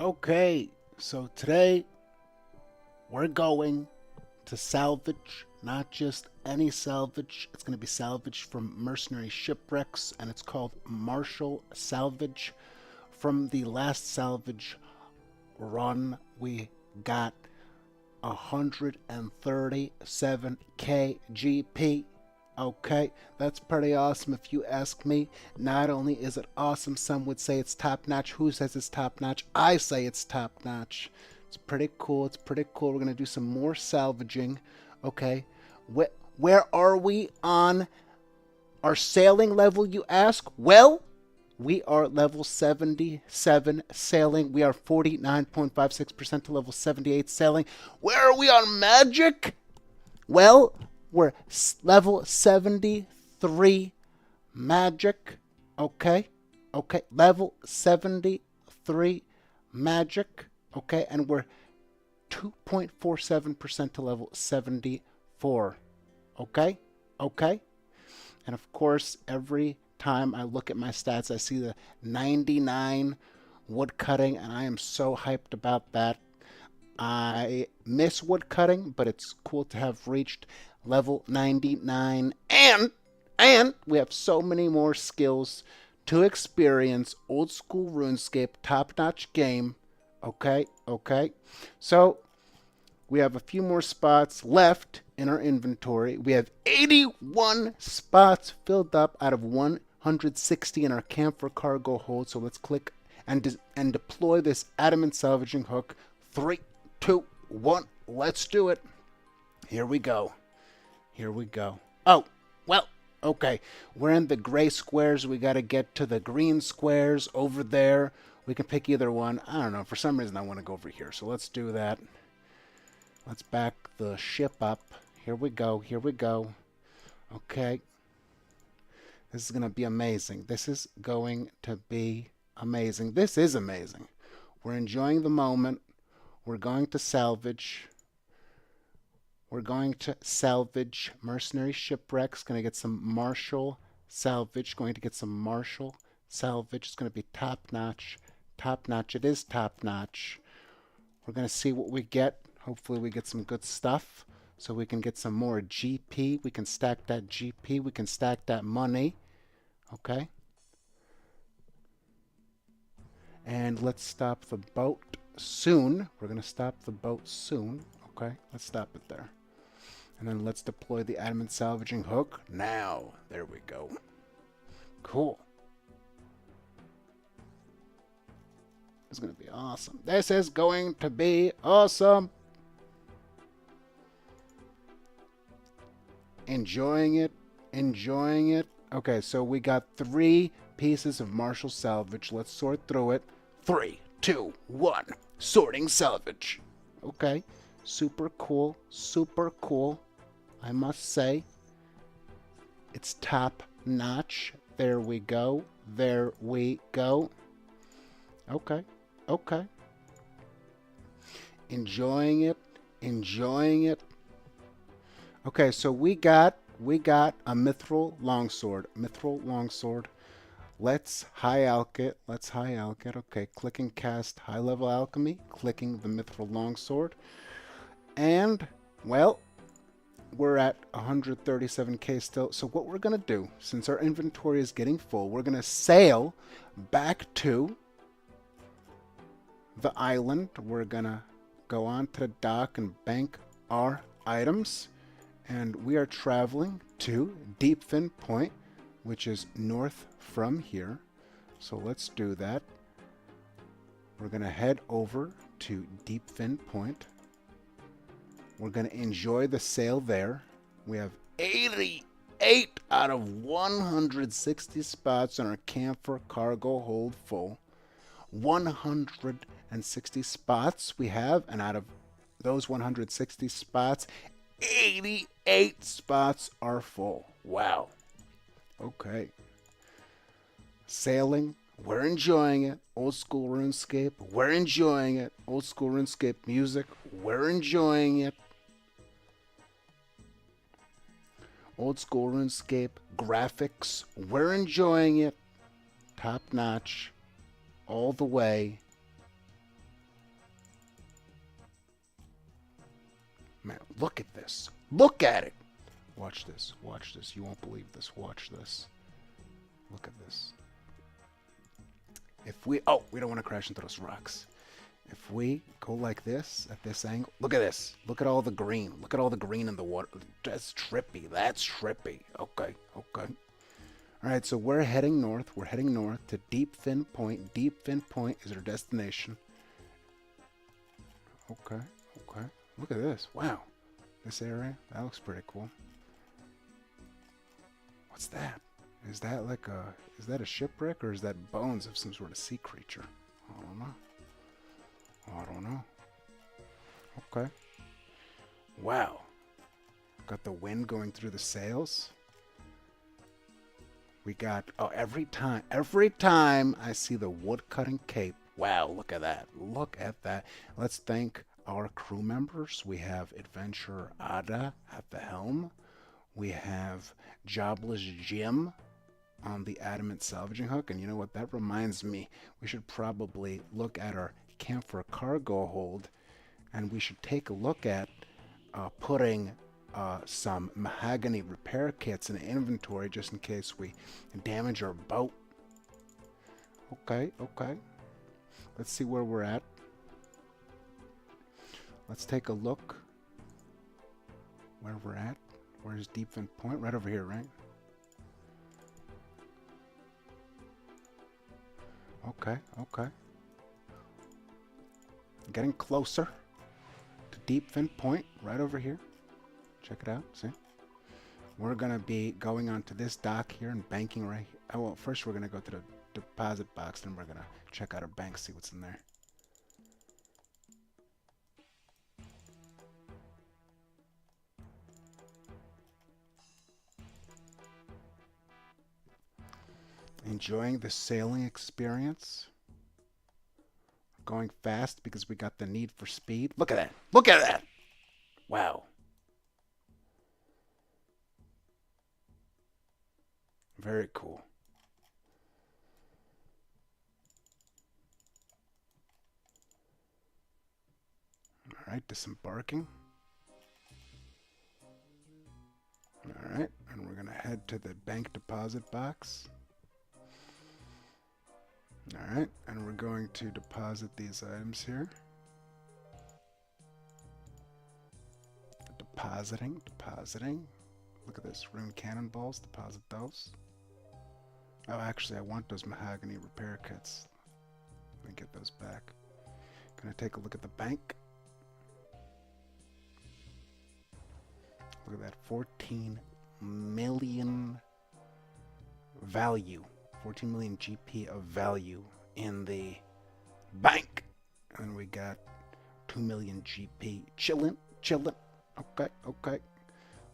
Okay, so today we're going to salvage, not just any salvage. It's going to be salvage from mercenary shipwrecks, and it's called Martial Salvage. From the last salvage run, we got 137 KGP. Okay, that's pretty awesome if you ask me. Not only is it awesome, some would say it's top notch. Who says it's top notch? I say it's top notch. It's pretty cool. It's pretty cool. We're going to do some more salvaging. Okay, where are we on our sailing level, you ask? Well, we are level 77 sailing. We are 49.56% to level 78 sailing. Where are we on magic? Well, we're level 73 magic. Okay. Okay. Level 73 magic. Okay. And we're 2.47% to level 74. Okay. Okay. And of course, every time I look at my stats, I see the 99 wood cutting, and I am so hyped about that. I miss wood cutting, but it's cool to have reached level 99, and we have so many more skills to experience old school RuneScape top-notch game. Okay, okay. So we have a few more spots left in our inventory. We have 81 spots filled up out of 160 in our camphor cargo hold. So let's click and deploy this adamant salvaging hook. 3, 2, 1. Let's do it. Here we go. Here we go. Oh, well, okay. We're in the gray squares. We got to get to the green squares over there. We can pick either one. I don't know. For some reason, I want to go over here. So let's do that. Let's back the ship up. Here we go. Here we go. Okay. This is going to be amazing. This is going to be amazing. This is amazing. We're enjoying the moment. We're going to salvage. We're going to salvage mercenary shipwrecks. Going to get some martial salvage. Going to get some martial salvage. It's going to be top notch. Top notch. It is top notch. We're going to see what we get. Hopefully we get some good stuff so we can get some more GP. We can stack that GP. We can stack that money. Okay. And let's stop the boat soon. We're going to stop the boat soon. Okay. Let's stop it there. And then let's deploy the adamant salvaging hook now. There we go. Cool. It's going to be awesome. This is going to be awesome. Enjoying it. Enjoying it. Okay, so we got 3 pieces of martial salvage. Let's sort through it. 3, 2, 1. Sorting salvage. Okay. Super cool. Super cool. I must say. It's top notch. There we go. There we go. Okay. Okay. Enjoying it. Enjoying it. Okay, so we got a mithril longsword. Mithril longsword. Let's high alch it. Let's high alch it. Okay, clicking cast high level alchemy. Clicking the mithril longsword. And, well, we're at 137k still. So what we're going to do, since our inventory is getting full, we're going to sail back to the island. We're going to go on to the dock and bank our items. And we are traveling to Deepfin Point, which is north from here. So let's do that. We're going to head over to Deepfin Point. We're going to enjoy the sail there. We have 88 out of 160 spots on our camphor cargo hold full. 160 spots we have, and out of those 160 spots, 88 spots are full. Wow. Okay. Sailing. We're enjoying it. Old school RuneScape. We're enjoying it. Old school RuneScape music. We're enjoying it. Old school RuneScape graphics. We're enjoying it. Top notch. All the way. Look at this. Look at it. Watch this. Watch this. You won't believe this. Watch this. Look at this. If we... Oh, we don't want to crash into those rocks. If we go like this, at this angle... Look at this. Look at all the green. Look at all the green in the water. That's trippy. That's trippy. Okay. Okay. All right, so we're heading north. We're heading north to Deep Fin Point. Deep Fin Point is our destination. Okay. Okay. Look at this. Wow. This area. That looks pretty cool. What's that? Is that like a... Is that a shipwreck or is that bones of some sort of sea creature? I don't know. I don't know. Okay. Wow. Got the wind going through the sails. We got... Oh, every time I see the woodcutting cape. Wow, look at that. Look at that. Let's thank our crew members. We have Adventurer Ada at the helm. We have Jobless Jim on the adamant salvaging hook. And you know what? That reminds me, we should probably look at our camphor cargo hold, and we should take a look at putting some mahogany repair kits in inventory just in case we damage our boat. Okay, okay. Let's see where we're at. Let's take a look where we're at. Where's Deep Fin Point? Right over here, right? Okay, okay. Getting closer to Deep Fin Point, right over here. Check it out, see? We're going to be going onto this dock here and banking right here. Oh, well, first we're going to go to the deposit box, then we're going to check out our bank, see what's in there. Enjoying the sailing experience. Going fast because we got the need for speed. Look at that. Look at that. Wow. Very cool. All right, disembarking. All right, and we're going to head to the bank deposit box. All right, and we're going to deposit these items here. Depositing, depositing. Look at this, rune cannonballs, deposit those. Oh, actually, I want those mahogany repair kits. Let me get those back. Gonna take a look at the bank. Look at that, 14 million value. 14 million GP of value in the bank. And we got 2 million GP. Chillin', chillin'. Okay, okay.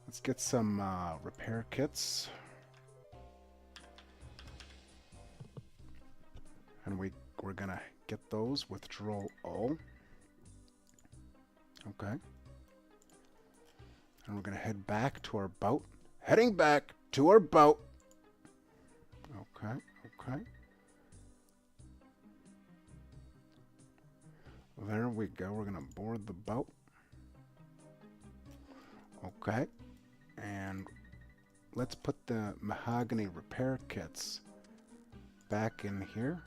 Let's get some repair kits. And we're gonna get those. Withdraw all. Okay. And we're gonna head back to our boat. Heading back to our boat. Okay, okay. There we go. We're gonna board the boat. Okay. And let's put the mahogany repair kits back in here.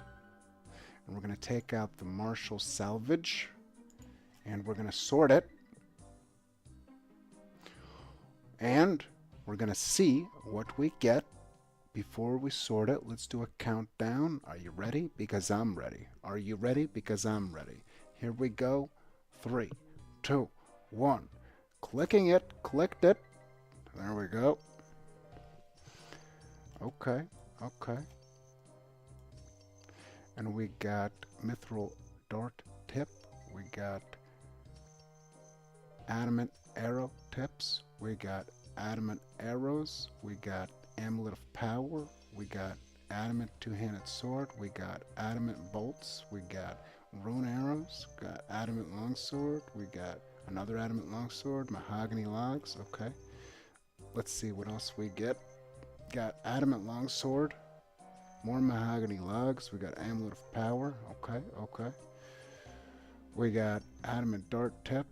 And we're going to take out the Marshall salvage. And we're going to sort it. And we're going to see what we get before we sort it. Let's do a countdown. Are you ready? Because I'm ready. Are you ready? Because I'm ready. Here we go. 3, 2, 1. Clicking it. Clicked it. There we go. Okay. Okay. And we got mithril dart tip. We got adamant arrow tips. We got adamant arrows. We got amulet of power. We got adamant two-handed sword. We got adamant bolts. We got rune arrows. Got adamant longsword. We got another adamant longsword. Mahogany logs. Okay. Let's see what else we get. Got adamant longsword. More mahogany logs. We got amulet of power. Okay, okay. We got adamant dart tip.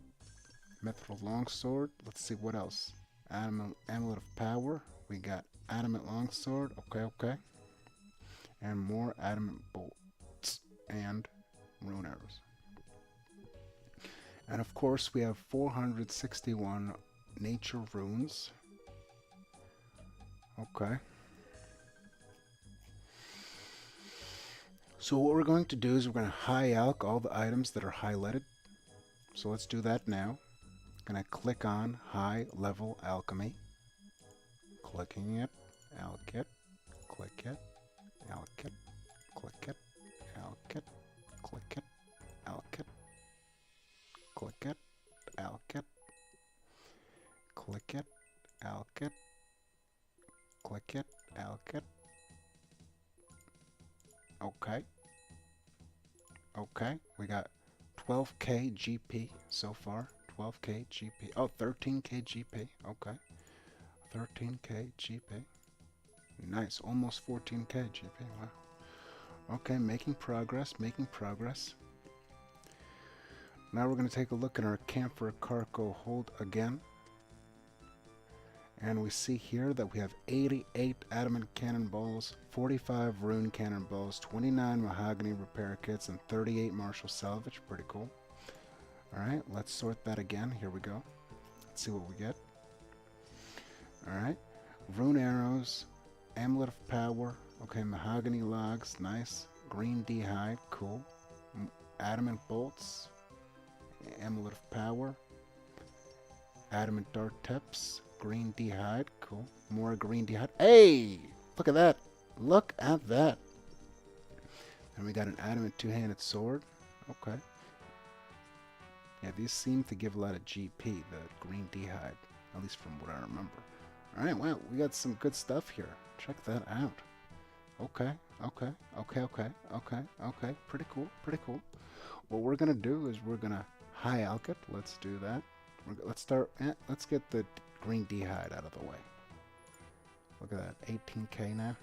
Mithril Longsword. Let's see what else. Amulet of Power. We got Adamant Longsword. Okay, okay. And more Adamant Bolts and Rune Arrows. And of course, we have 461 Nature Runes. Okay. So what we're going to do is we're going to high alch all the items that are highlighted. So let's do that now. I'm going to click on High Level Alchemy. Clicking it, alch it, click it, alch it, click it, alch it, click it, alch it, click it, alch it, click it, alch it, click it, alch it. Okay. Okay, we got 12k GP so far. 12k GP. Oh, 13k GP. Okay. 13k GP. Nice. Almost 14k GP. Wow. Okay, making progress. Making progress. Now we're going to take a look at our Camphor Cargo hold again. And we see here that we have 88 adamant cannonballs, 45 rune cannonballs, 29 mahogany repair kits, and 38 martial salvage. Pretty cool. Alright, let's sort that again. Here we go. Let's see what we get. Alright. Rune arrows, amulet of power. Okay, mahogany logs. Nice. Green d'hide. Cool. Adamant bolts. Amulet of power. Adamant dart tips. Green d'hide. Cool. More green d'hide. Hey! Look at that. Look at that. And we got an adamant two-handed sword. Okay. Yeah, these seem to give a lot of GP, the green d'hide. At least from what I remember. Alright, wow. We got some good stuff here. Check that out. Okay. Okay. Okay, okay. Okay. Okay. Pretty cool. Pretty cool. What we're going to do is we're going to high alch it. Let's do that. Let's start. Let's get the green d'hide out of the way. Look at that, 18k now.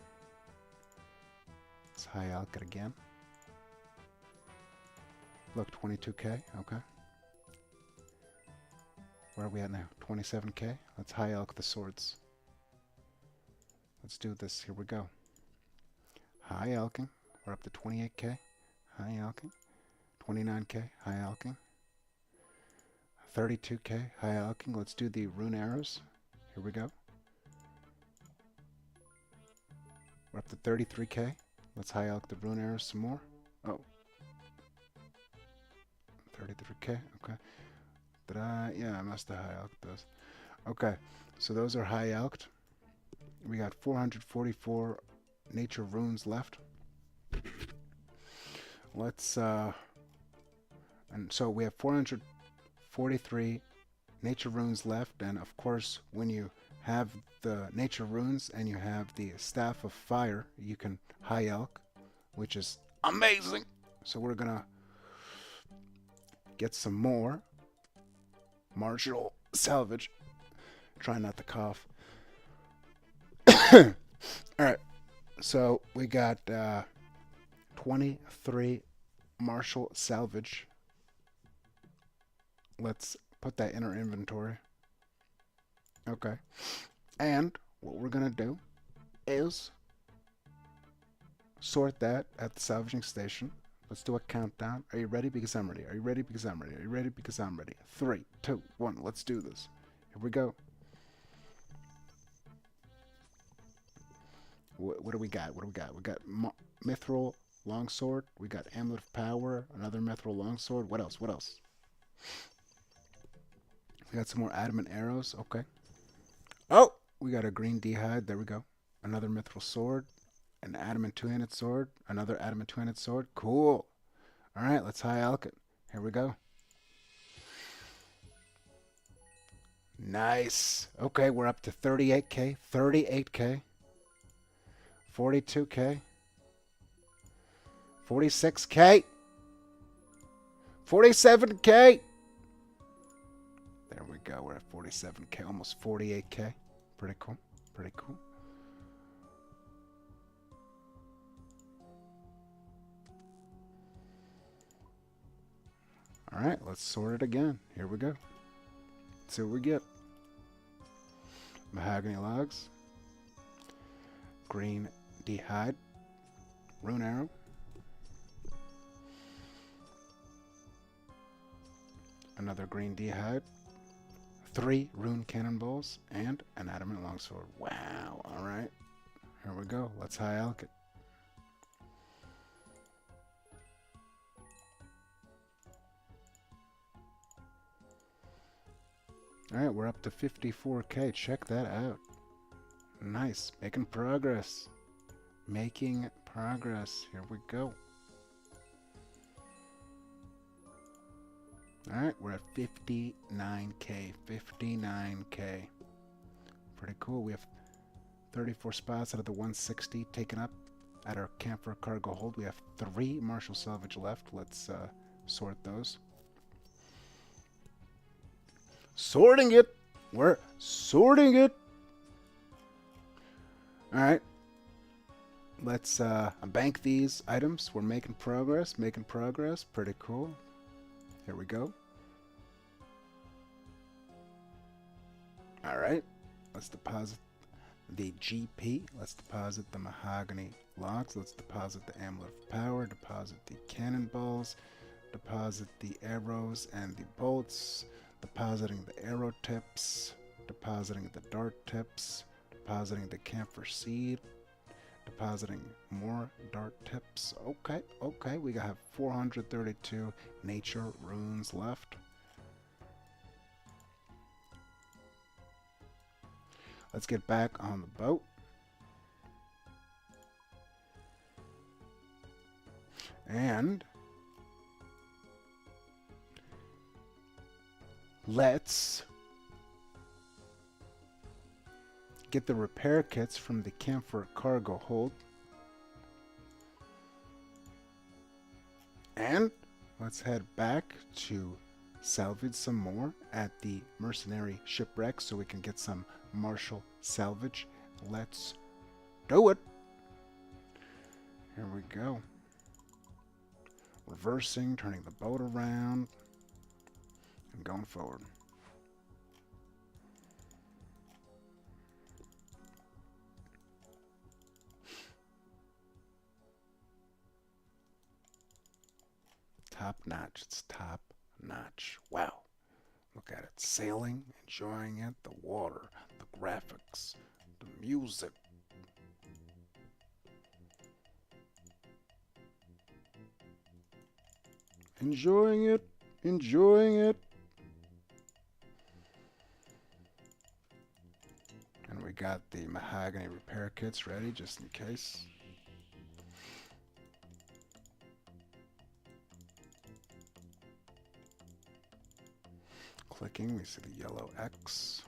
Let's high alch it again. Look, 22k. Okay. Where are we at now? 27k. Let's high alch the swords. Let's do this. Here we go. High alching. We're up to 28k. High alching. 29k. High alching. 32k, high alching. Let's do the rune arrows. Here we go. We're up to 33k. Let's high alch the rune arrows some more. Oh. 33k, okay. Did I? Yeah, I must have high alched those. Okay, so those are high alched. We got 444 nature runes left. Let's, and so we have 443 nature runes left, and of course when you have the nature runes and you have the staff of fire, you can high alch, which is amazing. So we're gonna get some more martial salvage. Try not to cough. Alright, so we got 23 martial salvage. Let's put that in our inventory. Okay. And what we're going to do is sort that at the salvaging station. Let's do a countdown. Are you ready? Because I'm ready. Are you ready? Because I'm ready. Are you ready? Because I'm ready. 3, 2, 1. Let's do this. Here we go. What do we got? What do we got? We got mithril longsword. We got amulet of power. Another mithril longsword. What else? What else? We got some more adamant arrows. Okay. Oh! We got a green d'hide. There we go. Another mithril sword. An adamant two-handed sword. Another adamant two-handed sword. Cool. Alright, let's high alch it. Here we go. Nice. Okay, we're up to 38k. 38k. 42k. 46k. 47k. There we go. We're at 47k. Almost 48k. Pretty cool. Pretty cool. Alright, let's sort it again. Here we go. Let's see what we get. Mahogany logs. Green d'hide. Rune arrow. Another green d'hide. 3 rune cannonballs. And an adamant longsword. Wow. Alright. Here we go. Let's high alch it. Alright, we're up to 54k. Check that out. Nice. Making progress. Making progress. Here we go. Alright, we're at 59k. 59k. Pretty cool. We have 34 spots out of the 160 taken up at our camper cargo hold. We have 3 martial salvage left. Let's sort those. Sorting it. We're sorting it. Alright. Let's bank these items. We're making progress. Making progress. Pretty cool. Here we go. Alright. Let's deposit the GP. Let's deposit the mahogany logs. Let's deposit the amulet of power. Deposit the cannonballs. Deposit the arrows and the bolts. Depositing the arrow tips, depositing the dart tips, depositing the camphor seed, depositing more dart tips. Okay, okay, we have 432 nature runes left. Let's get back on the boat. And let's get the repair kits from the camphor cargo hold. And let's head back to salvage some more at the mercenary shipwreck so we can get some martial salvage. Let's do it. Here we go. Reversing, turning the boat around. And going forward. Top notch. It's top notch. Wow. Look at it. Sailing, enjoying it, the water, the graphics, the music. Enjoying it, enjoying it. And we got the mahogany repair kits ready just in case. Clicking, we see the yellow X.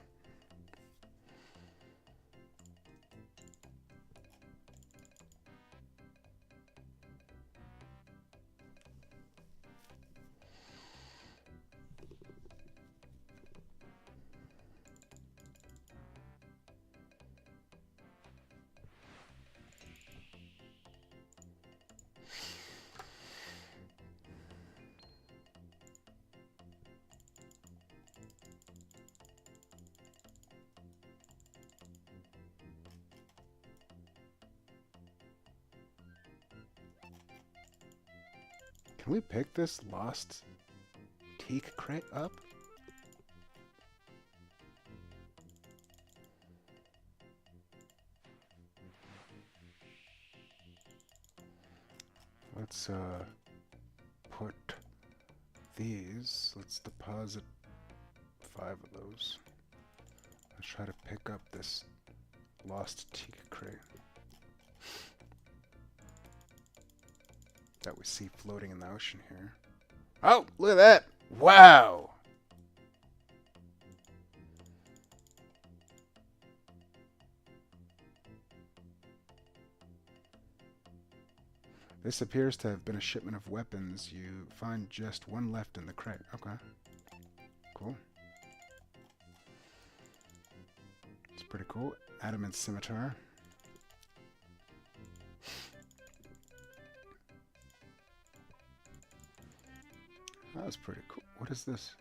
Can we pick this lost teak crate up? Let's put these. Let's deposit 5 of those. Let's try to pick up this lost teak crate that we see floating in the ocean here. Oh, look at that! Wow! This appears to have been a shipment of weapons. You find just 1 left in the crate. Okay. Cool. It's pretty cool. Adamant scimitar. That was pretty cool. What is this?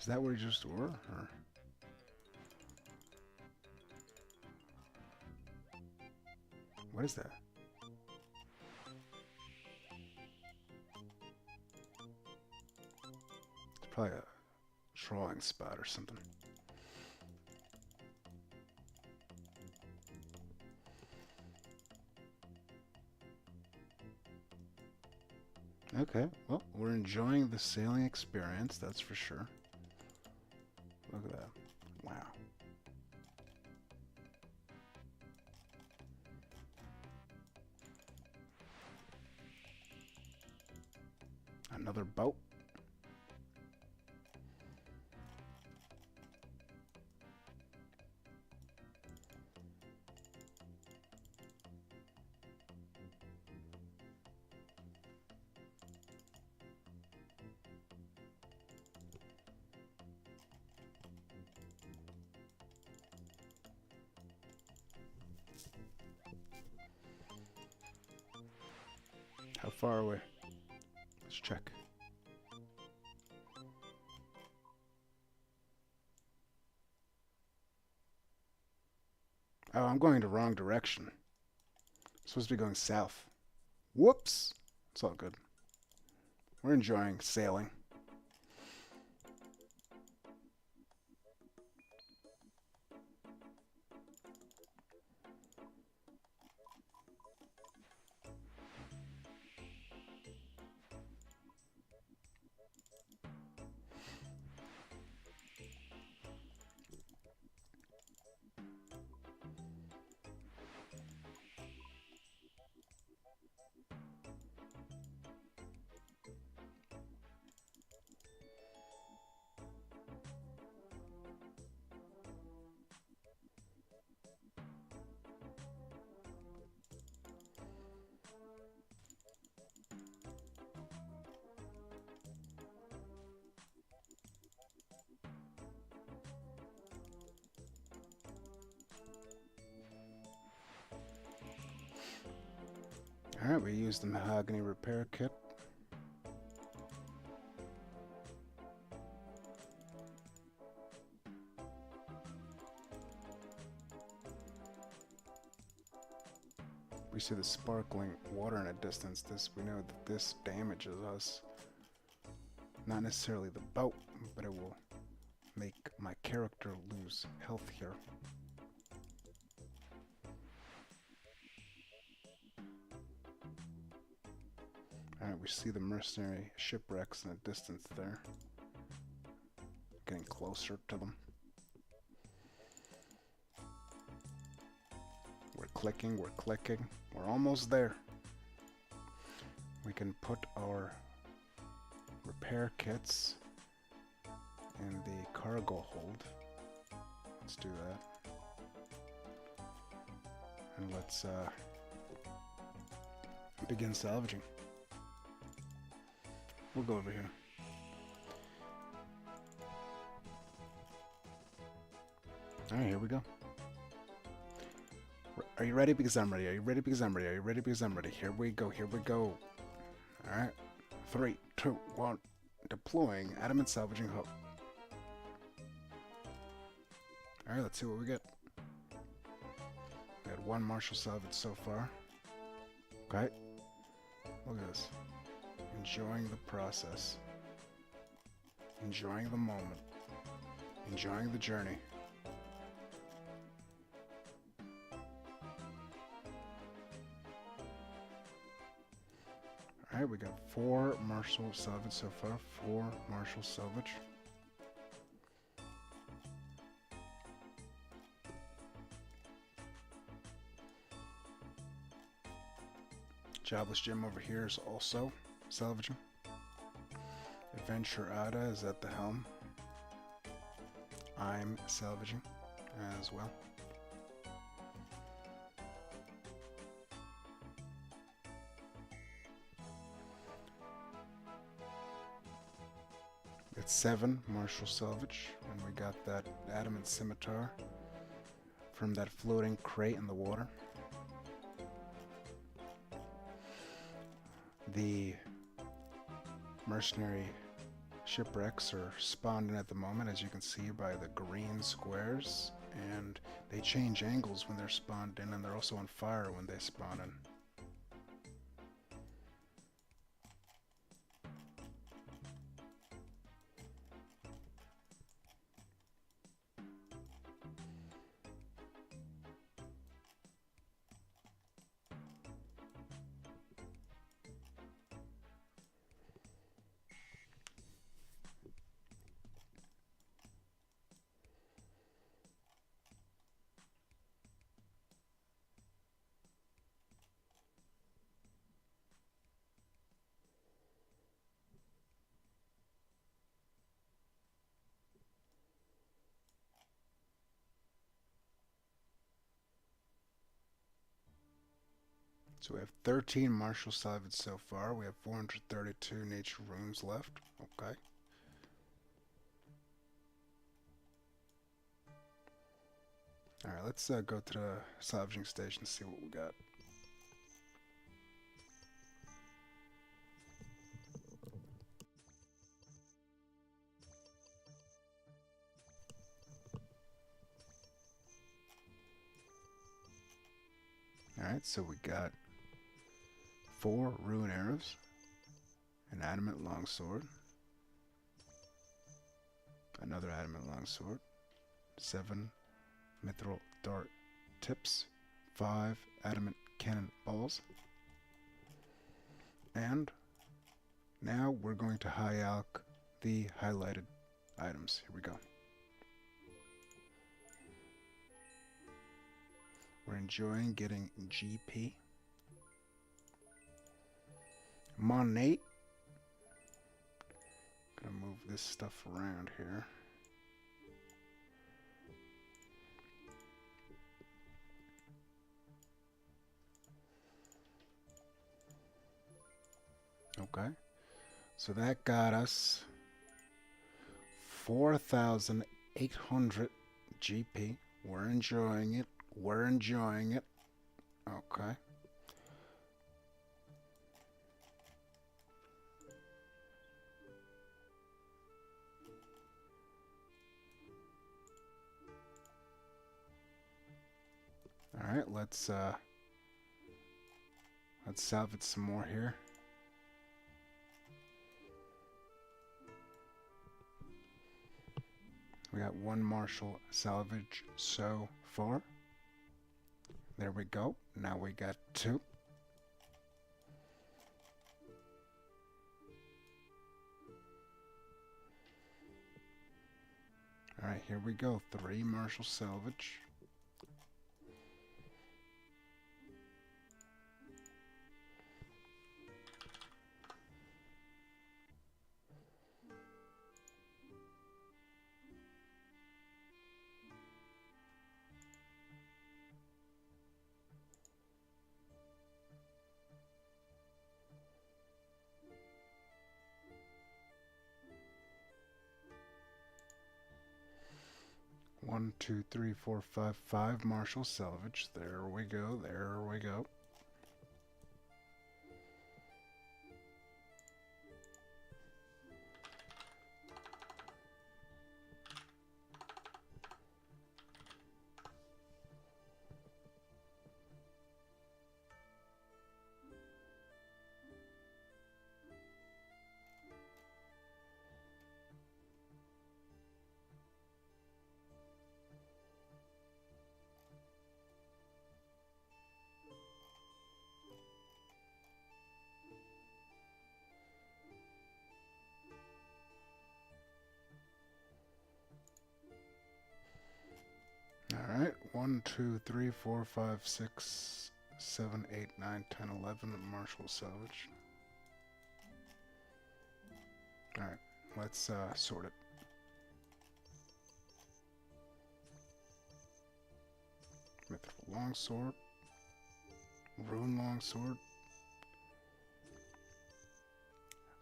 Is that where you just were? Or? What is that? It's probably a drawing spot or something. Okay, well, we're enjoying the sailing experience, that's for sure. Look at that. Wow. Another boat. How far away? Let's check. Oh, I'm going the wrong direction. I'm supposed to be going south. Whoops! It's all good. We're enjoying sailing. Alright, we used the mahogany repair kit. We see the sparkling water in a distance. We know that this damages us. Not necessarily the boat, but it will make my character lose health here. Alright, we see the mercenary shipwrecks in the distance there. Getting closer to them. We're clicking, we're almost there. We can put our repair kits in the cargo hold. Let's do that. And let's begin salvaging. We'll go over here. Alright, here we go. Are you ready? Because I'm ready. Are you ready? Because I'm ready. Are you ready? Because I'm ready. Here we go. Here we go. Alright. 3, 2, 1. Deploying adamant salvaging hub. Alright, let's see what we get. We got 1 Marshall salvage so far. Okay. Look at this. Enjoying the process. Enjoying the moment. Enjoying the journey. Alright, we got 4 Marshall salvage so far. 4 Marshall salvage. Jobless Jim over here is also salvaging. Adventurada is at the helm. I'm salvaging as well. It's 7 Marshall salvage, and we got that adamant scimitar from that floating crate in the water. The mercenary shipwrecks are spawned in at the moment, as you can see by the green squares, and they change angles when they're spawned in, and they're also on fire when they spawn in. So we have 13 martial salvage so far. We have 432 nature runes left. Okay. Alright, let's go to the salvaging station and see what we got. Alright, so we got 4 rune arrows, an adamant longsword, another adamant longsword, 7 mithril dart tips, 5 adamant cannon balls, and now we're going to high alch the highlighted items. Here we go. We're enjoying getting GP. Monate. Gonna move this stuff around here. Okay, so that got us 4,800 GP. We're enjoying it. We're enjoying it. Okay. All right, let's salvage some more here. We got 1 martial salvage so far. There we go. Now we got 2. Alright, here we go. 3 martial salvage. One, two, three, four, five, 5 martial salvage. There we go. There we go. Alright, 1, 2, 3, 4, 5, 6, 7, 8, 9, 10, 11 martial salvage. Alright, let's sort it. Mithril longsword, rune longsword,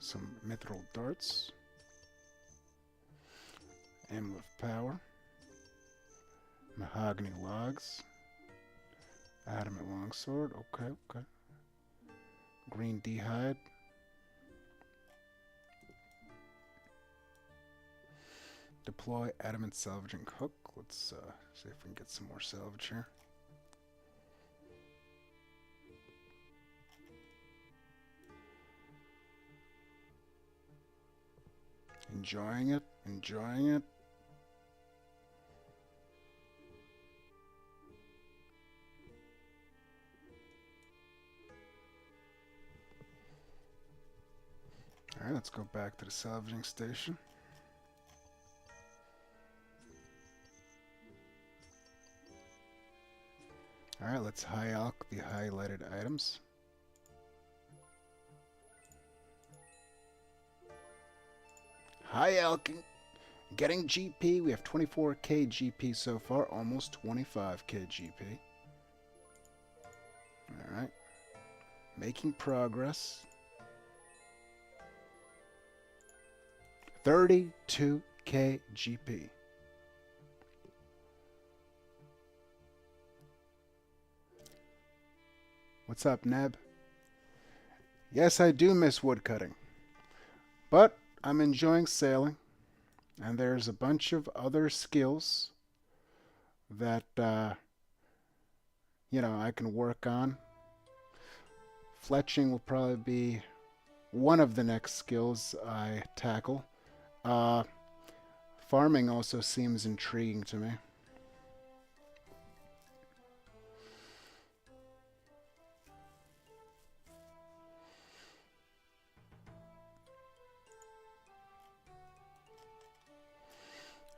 some mithril darts, amulet of power, mahogany logs, adamant longsword, okay, okay, green d'hide, Deploy adamant salvaging hook. Let's see if we can get some more salvage here. Enjoying it, enjoying it. Alright, let's go back to the salvaging station. Alright, let's high alch the highlighted items. High alching, getting GP. We have 24k GP so far, almost 25k GP. Alright, making progress. 32k GP. What's up, Neb? Yes, I do miss woodcutting, but I'm enjoying sailing, and there's a bunch of other skills that you know, I can work on. Fletching will probably be one of the next skills I tackle. Farming also seems intriguing to me.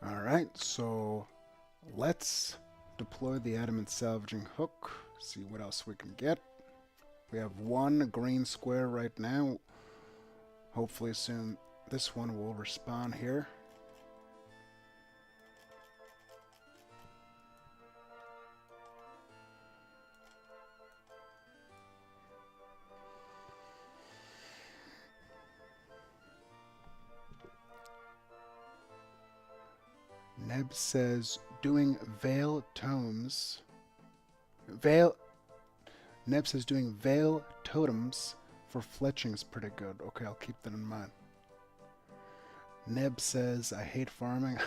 Alright, so let's deploy the adamant salvaging hook, see what else we can get. We have one green square right now. Hopefully soon this one will respawn here. Neb says doing veil tomes. Neb says doing veil totems for fletching is pretty good. Okay, I'll keep that in mind. Neb says I hate farming.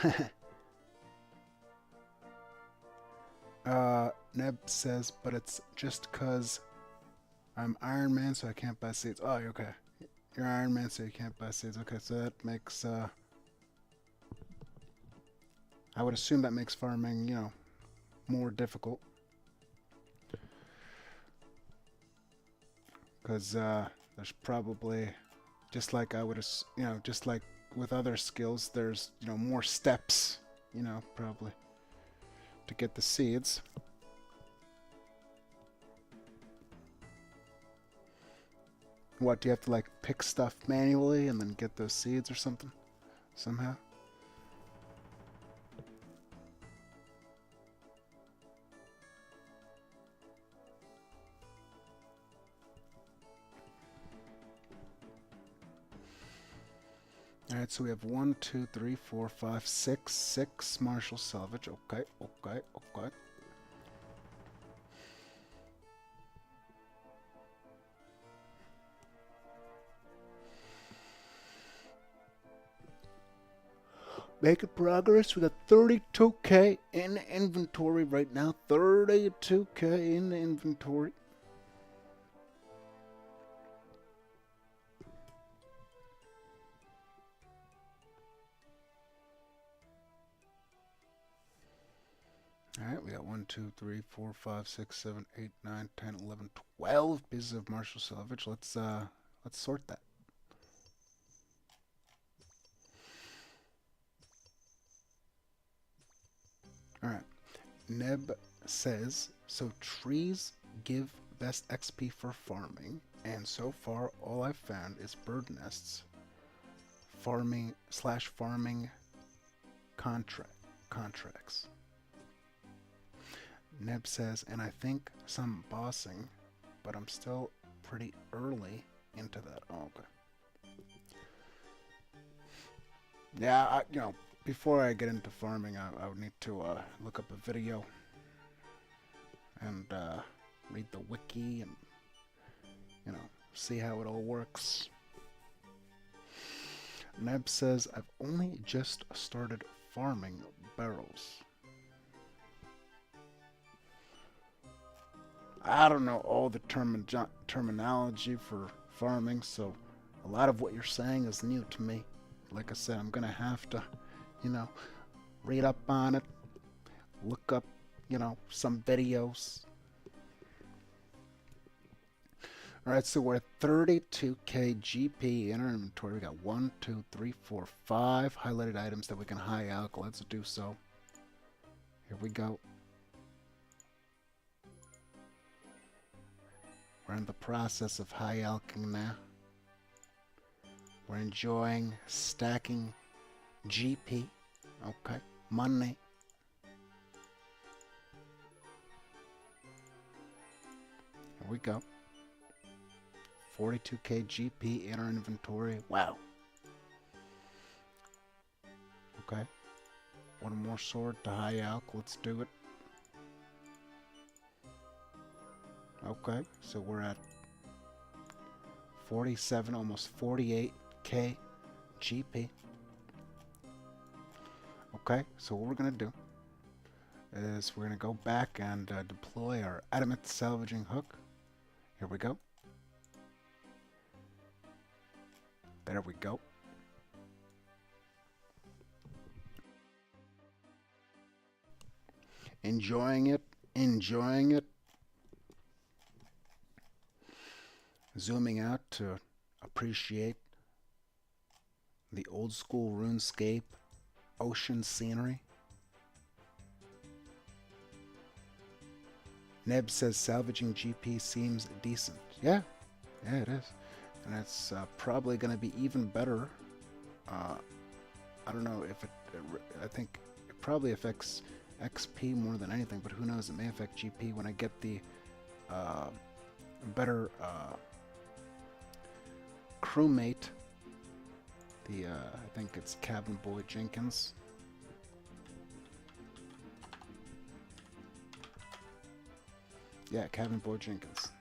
Neb says, but it's just cause I'm Iron Man, so I can't buy seeds. Oh, okay. You're Iron Man, so you can't buy seeds. Okay, so that makes I would assume that makes farming, you know, more difficult. Because there's probably, just like I would, you know, just like with other skills, there's, you know, more steps, you know, probably, to get the seeds. What, do you have to, like, pick stuff manually and then get those seeds or something? Somehow? Alright, so we have 1, 2, 3, 4, 5, 6 martial salvage. Okay, okay, okay. Making progress. We got 32k in inventory right now. 32k in inventory. Alright, we got 1, 2, 3, 4, 5, 6, 7, 8, 9, 10, 11, 12 pieces of martial salvage. Let's sort that. Alright. Neb says, so trees give best XP for farming, and so far all I've found is bird nests. Farming contracts. Neb says, and I think some bossing, but I'm still pretty early into that. Oh, okay. Yeah, you know, before I get into farming, I would need to look up a video and read the wiki and, you know, see how it all works. Neb says, I've only just started farming barrels. I don't know all the terminology for farming, so a lot of what you're saying is new to me. Like I said, I'm gonna have to, you know, read up on it, look up, some videos. Alright, so we're at 32k GP in our inventory. We got 1, 2, 3, 4, 5 highlighted items that we can high alch. Let's do so. Here we go. We're in the process of high alching now. We're enjoying stacking GP. Okay, money. Here we go. 42k GP in our inventory. Wow. Okay. One more sword to high alch. Let's do it. Okay, so we're at 47, almost 48k GP. Okay, so what we're going to do is we're going to go back and deploy our adamant salvaging hook. Here we go. There we go. Enjoying it, enjoying it. Zooming out to appreciate the old school RuneScape ocean scenery. Neb says salvaging GP seems decent. Yeah, it is. And it's probably going to be even better. I don't know if I think it probably affects XP more than anything, but who knows, it may affect GP when I get the better crewmate. I think it's Cabin Boy Jenkins. Yeah, Cabin Boy Jenkins.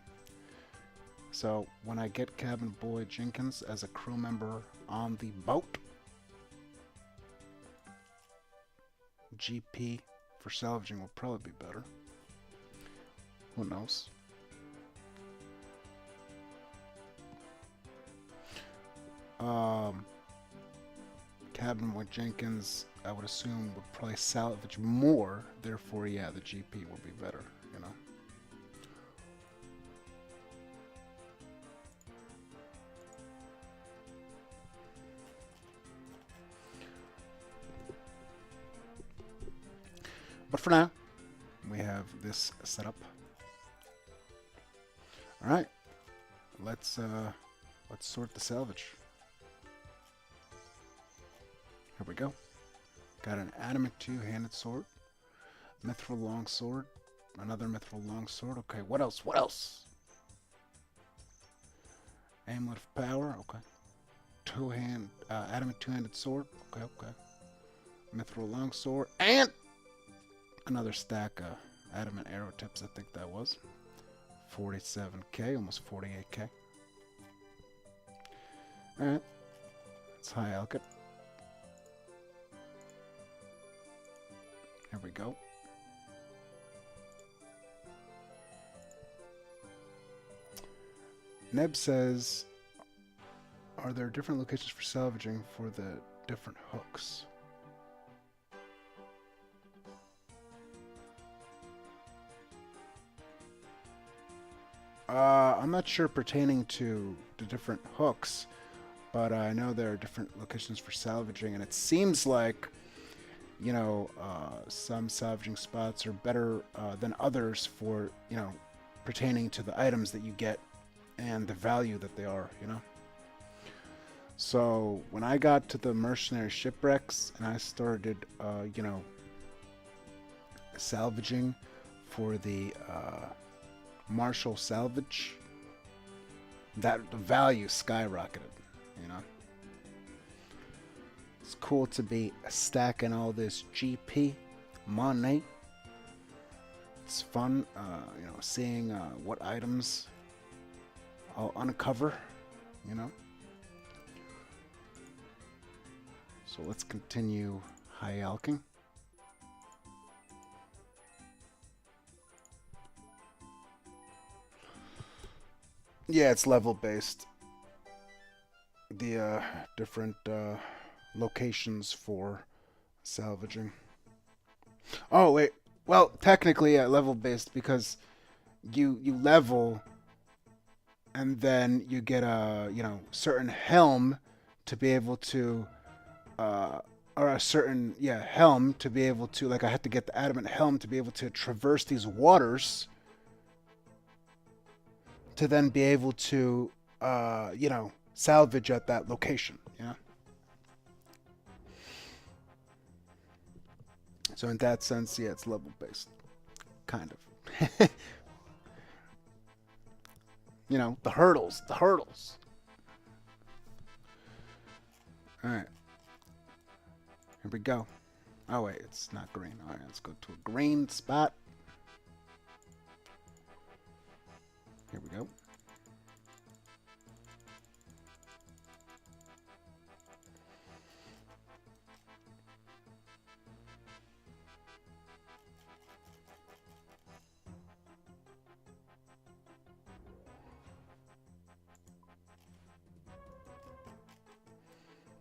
So when I get Cabin Boy Jenkins as a crew member on the boat, GP for salvaging will probably be better. Who knows? Cabin Boy Jenkins, I would assume, would probably salvage more. Therefore, yeah, the GP will be better, But for now, we have this set up. All right, let's sort the salvage. Here we go. Got an adamant two-handed sword, mithril longsword, another mithril longsword. Okay, what else? What else? Amulet of power. Okay. Adamant two-handed sword. Okay, okay. Mithril longsword and another stack of adamant arrow tips. I think that was 47k, almost 48k. All right. Let's high alch it. Here we go. Neb says, are there different locations for salvaging for the different hooks? I'm not sure pertaining to the different hooks, but I know there are different locations for salvaging, and it seems like some salvaging spots are better than others for, pertaining to the items that you get and the value that they are, So when I got to the mercenary shipwrecks and I started, salvaging for the Martial salvage, that the value skyrocketed, It's cool to be stacking all this GP money. It's fun, seeing what items I'll uncover, So let's continue high alking. Yeah, it's level based. The different locations for salvaging. Oh wait, well technically yeah, level based because you level and then you get a certain helm to be able to uh, or a certain helm to be able to, like, I had to get the adamant helm to be able to traverse these waters to then be able to salvage at that location. So in that sense, yeah, it's level based, kind of. The hurdles. All right, here we go. Oh wait, it's not green. All right, let's go to a green spot. Here we go.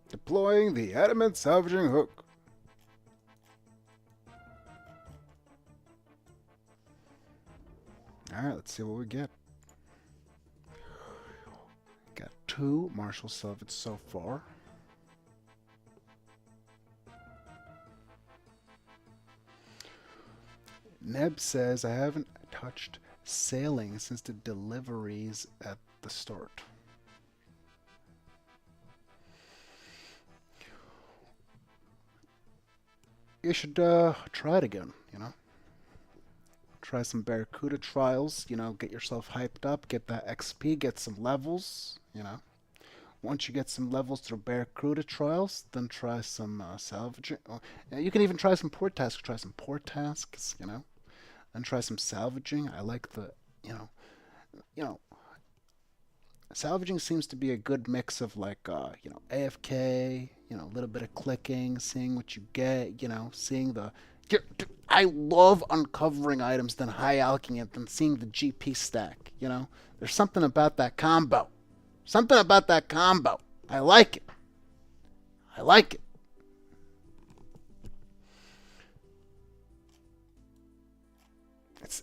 Deploying the adamant salvaging hook. All right, let's see what we get. Got 2 Marshall salvage so far. Neb says I haven't touched sailing since the deliveries at the start. You should try it again, Try some Barracuda trials, get yourself hyped up, get that XP, get some levels, Once you get some levels through Barracuda trials, then try some salvaging. You can even try some port tasks. Try some port tasks, Then try some salvaging. I like the, you know, salvaging seems to be a good mix of like, AFK, a little bit of clicking, seeing what you get, seeing the. I love uncovering items, then high alking it, then seeing the GP stack. There's something about that combo. Something about that combo. I like it. I like it.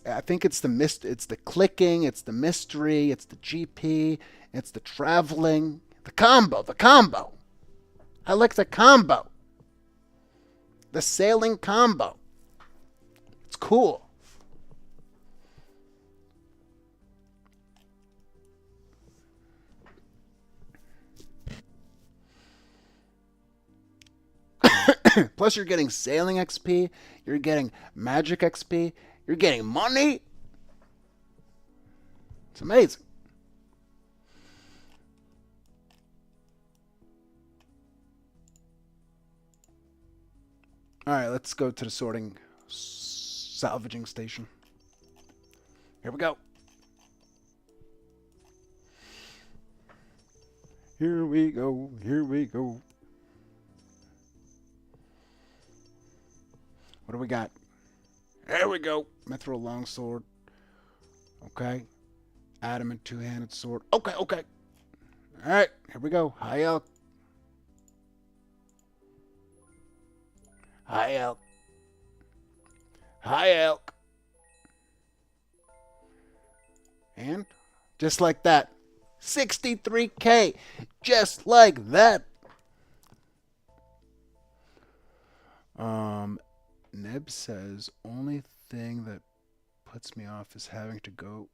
I think it's it's the clicking, it's the mystery, it's the GP, it's the traveling, the combo. I like the combo. The sailing combo. It's cool. Plus, you're getting sailing XP, you're getting magic XP, you're getting money. It's amazing. All right, let's go to the sorting salvaging station. Here we go. Here we go. Here we go. What do we got? Here we go. Mithril longsword. Okay. Adamant two-handed sword. Okay. All right. Here we go. High elk. High elk. High elk. And just like that. 63K. Just like that. Neb says only thing that puts me off is having to go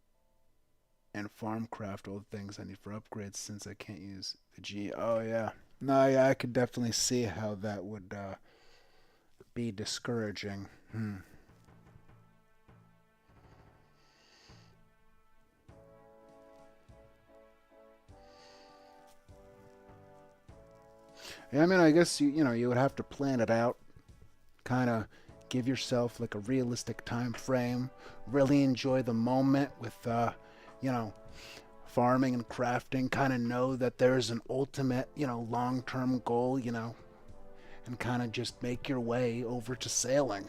and farm craft all the things I need for upgrades since I can't use the G. Oh yeah. No, yeah, I could definitely see how that would be discouraging. Yeah, I mean, I guess you would have to plan it out, kind of give yourself like a realistic time frame, really enjoy the moment with farming and crafting, kind of know that there's an ultimate long-term goal, and and kind of just make your way over to sailing.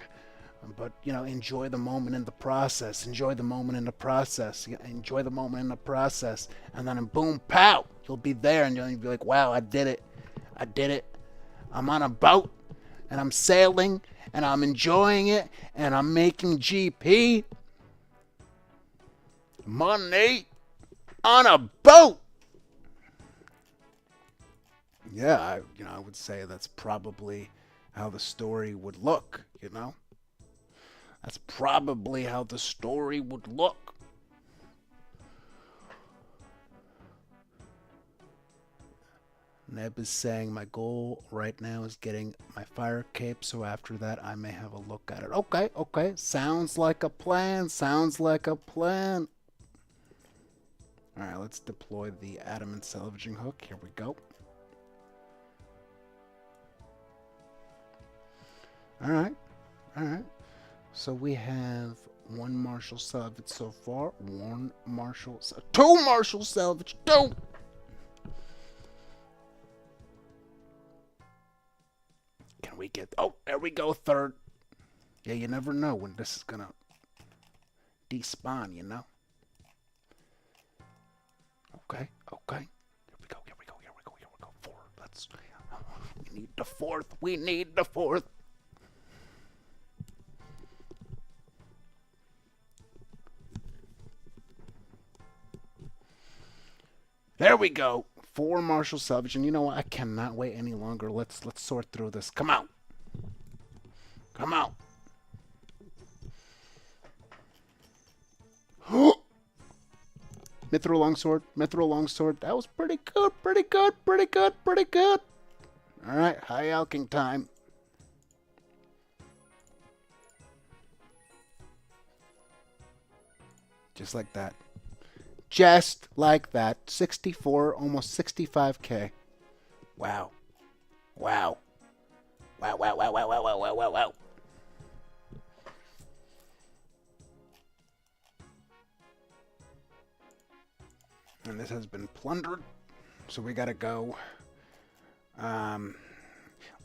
But, enjoy the moment in the process. Enjoy the moment in the process. Enjoy the moment in the process. And then boom, pow, you'll be there and you'll be like, wow, I did it. I did it. I'm on a boat and I'm sailing and I'm enjoying it and I'm making GP money on a boat. Yeah, I would say that's probably how the story would look, That's probably how the story would look. Neb is saying my goal right now is getting my fire cape, so after that I may have a look at it. Okay. Sounds like a plan. Sounds like a plan. Alright, let's deploy the adamant salvaging hook. Here we go. Alright. So we have one Marshall salvage so far. Two Marshall salvage. Two! Can we get... Oh, there we go, third. Yeah, you never know when this is gonna despawn, Okay. Here we go. Four. We need the fourth. There we go. 4 Marshall salvage, and you know what? I cannot wait any longer. Let's sort through this. Come out. Mithril longsword. That was pretty good. All right, high alking time. Just like that. 64, almost 65K. Wow. And this has been plundered. So we gotta go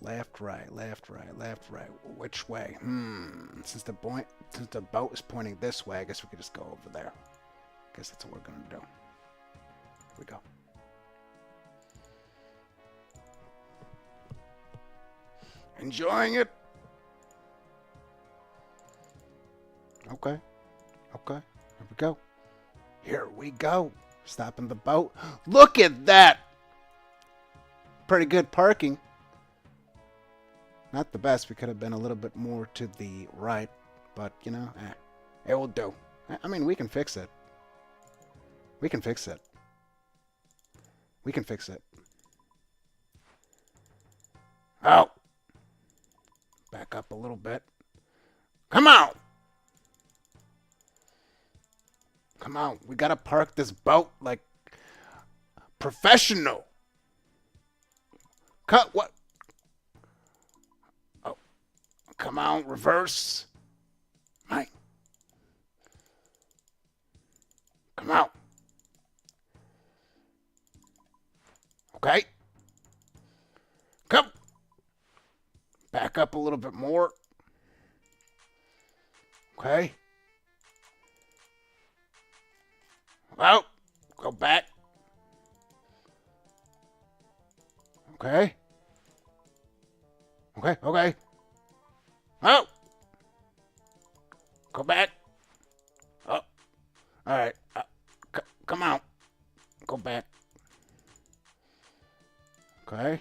left, right. Which way? Since the boat is pointing this way, I guess we could just go over there. I guess that's what we're gonna do. Here we go. Enjoying it. Okay. Here we go. Stopping the boat. Look at that. Pretty good parking. Not the best. We could have been a little bit more to the right, but it will do. I mean, we can fix it. Oh. Back up a little bit. Come on. We gotta park this boat like professional. Cut what? Oh. Come on, reverse. Mike. Come on. Okay. Come. Back up a little bit more. Okay. Well, go back. Okay. Oh. Go back. Oh. All right. Come on. Go back. Okay.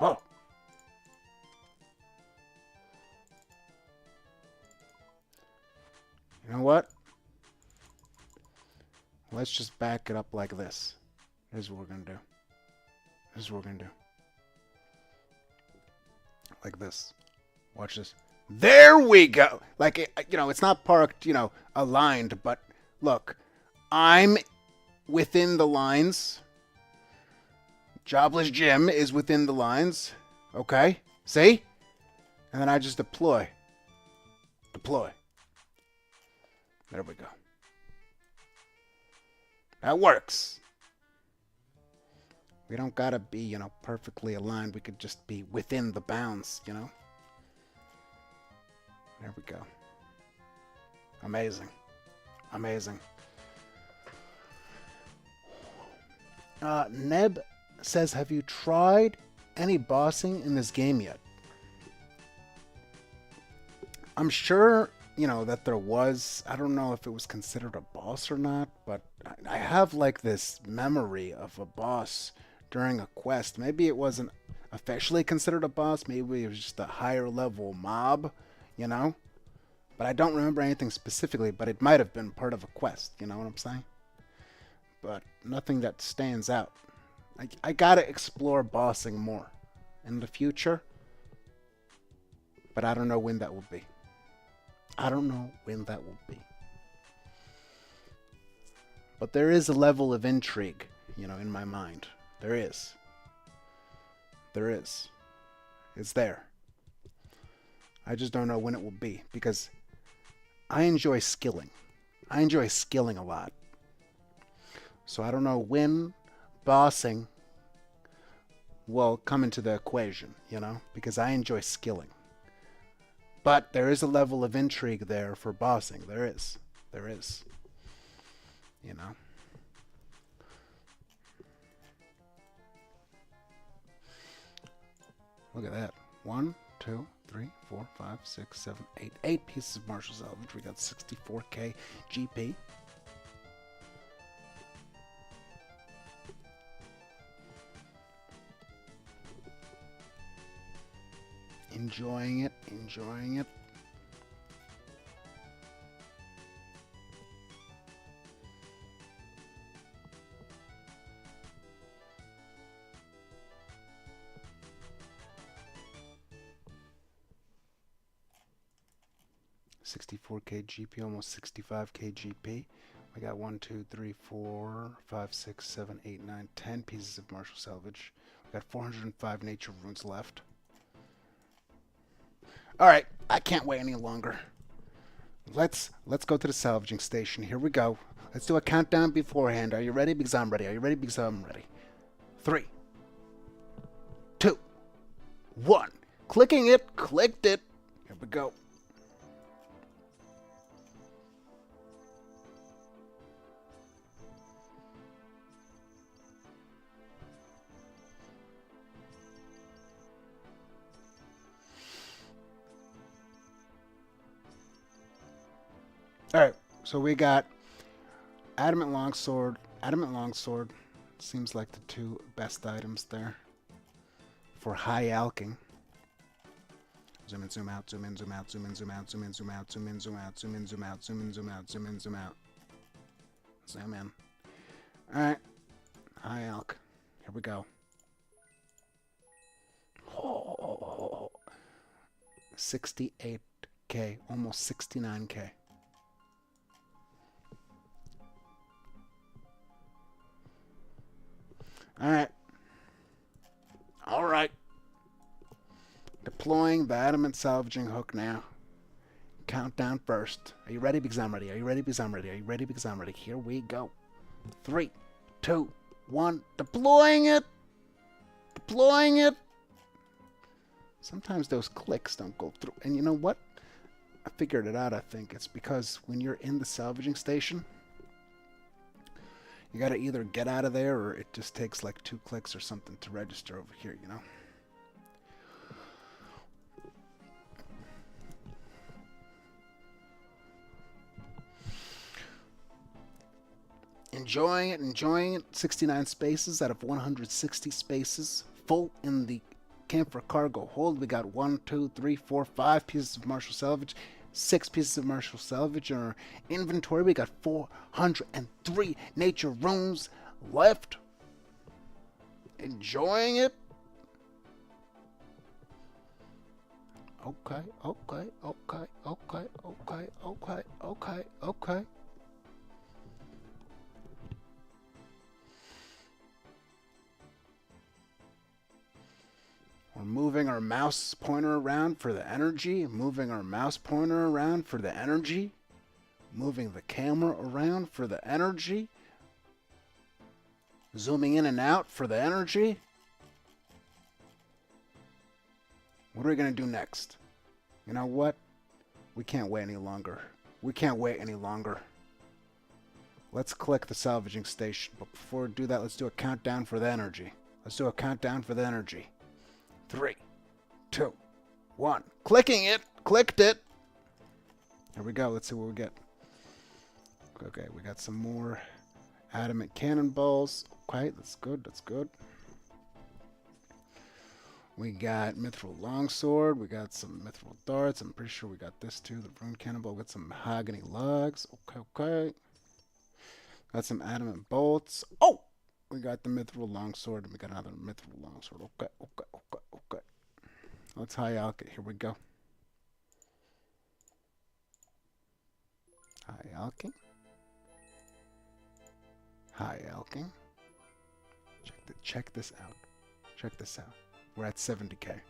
Oh. You know what? Let's just back it up like this. Here's what we're going to do. Like this. Watch this. There we go. Like, it's not parked, aligned, but look. I'm within the lines. Jobless Jim is within the lines. Okay? See? And then I just deploy. There we go. That works. We don't gotta be, you know, perfectly aligned. We could just be within the bounds, you know? There we go. Amazing. Amazing. Neb says, have you tried any bossing in this game yet? I'm sure, you know, that there was. I don't know if it was considered a boss or not, but I have like this memory of a boss during a quest. Maybe it wasn't officially considered a boss. Maybe it was just a higher level mob, you know? But I don't remember anything specifically, but it might have been part of a quest, you know what I'm saying? But nothing that stands out. I gotta explore bossing more in the future, but I don't know when that will be. I don't know when that will be. But there is a level of intrigue, you know, in my mind. There is. There is. It's there. I just don't know when it will be, because I enjoy skilling. I enjoy skilling a lot. So I don't know when bossing will come into the equation, you know, because I enjoy skilling. But there is a level of intrigue there for bossing. There is. There is. You know. Look at that. 1, 2, 3, 4, 5, 6, 7, 8. 8 pieces of martial salvage. We got 64k GP. Enjoying it, enjoying it. $64k GP, almost 65k GP. We got 1, 2, 3, 4, 5, 6, 7, 8, 9, 10 pieces of martial salvage. We got 405 nature runes left. All right, I can't wait any longer. Let's go to the salvaging station. Here we go. Let's do a countdown beforehand. Are you ready? Because I'm ready. Are you ready? Because I'm ready. 3, 2, 1. Clicking it. Clicked it. Here we go. All right, so we got adamant longsword. Adamant longsword seems like the two best items there for high alking. Zoom in, zoom out, zoom in, zoom out, zoom in, zoom out, zoom in, zoom out, zoom in, zoom out, zoom in, zoom out, zoom in, zoom out, zoom in, zoom out. Zoom in. All right, high alk. Here we go. Oh, 68k, almost 69k. Alright. Alright. Deploying the adamant salvaging hook now. Countdown first. Are you ready? Because I'm ready. Are you ready? Because I'm ready. Are you ready? Because I'm ready. Here we go. 3, 2, 1. Deploying it! Deploying it! Sometimes those clicks don't go through. And you know what? I figured it out, I think. It's because when you're in the salvaging station, you gotta either get out of there or it just takes like 2 clicks or something to register over here, you know? Enjoying it, enjoying it. 69 spaces out of 160 spaces. Full in the camphor cargo hold. We got 1, 2, 3, 4, 5 pieces of martial salvage. 6 pieces of martial salvage in our inventory. We got 403 nature runes left. Enjoying it. Okay, okay, okay, okay, okay, okay, okay, okay. We're moving our mouse pointer around for the energy. Moving our mouse pointer around for the energy. Moving the camera around for the energy. Zooming in and out for the energy. What are we going to do next? You know what? We can't wait any longer. We can't wait any longer. Let's click the salvaging station. But before we do that, let's do a countdown for the energy. Let's do a countdown for the energy. 3, 2, 1. Clicking it. Clicked it. Here we go. Let's see what we get. Okay, we got some more adamant cannonballs. Okay, that's good. That's good. We got mithril longsword. We got some mithril darts. I'm pretty sure we got this too. The rune cannonball. We got some mahogany logs. Okay, okay. Got some adamant bolts. Oh! We got the mithril longsword. And we got another mithril longsword. Okay, okay, okay, okay. Let's high alch it. Here we go. High alching. High alching. Check this out. Check this out. We're at 70k.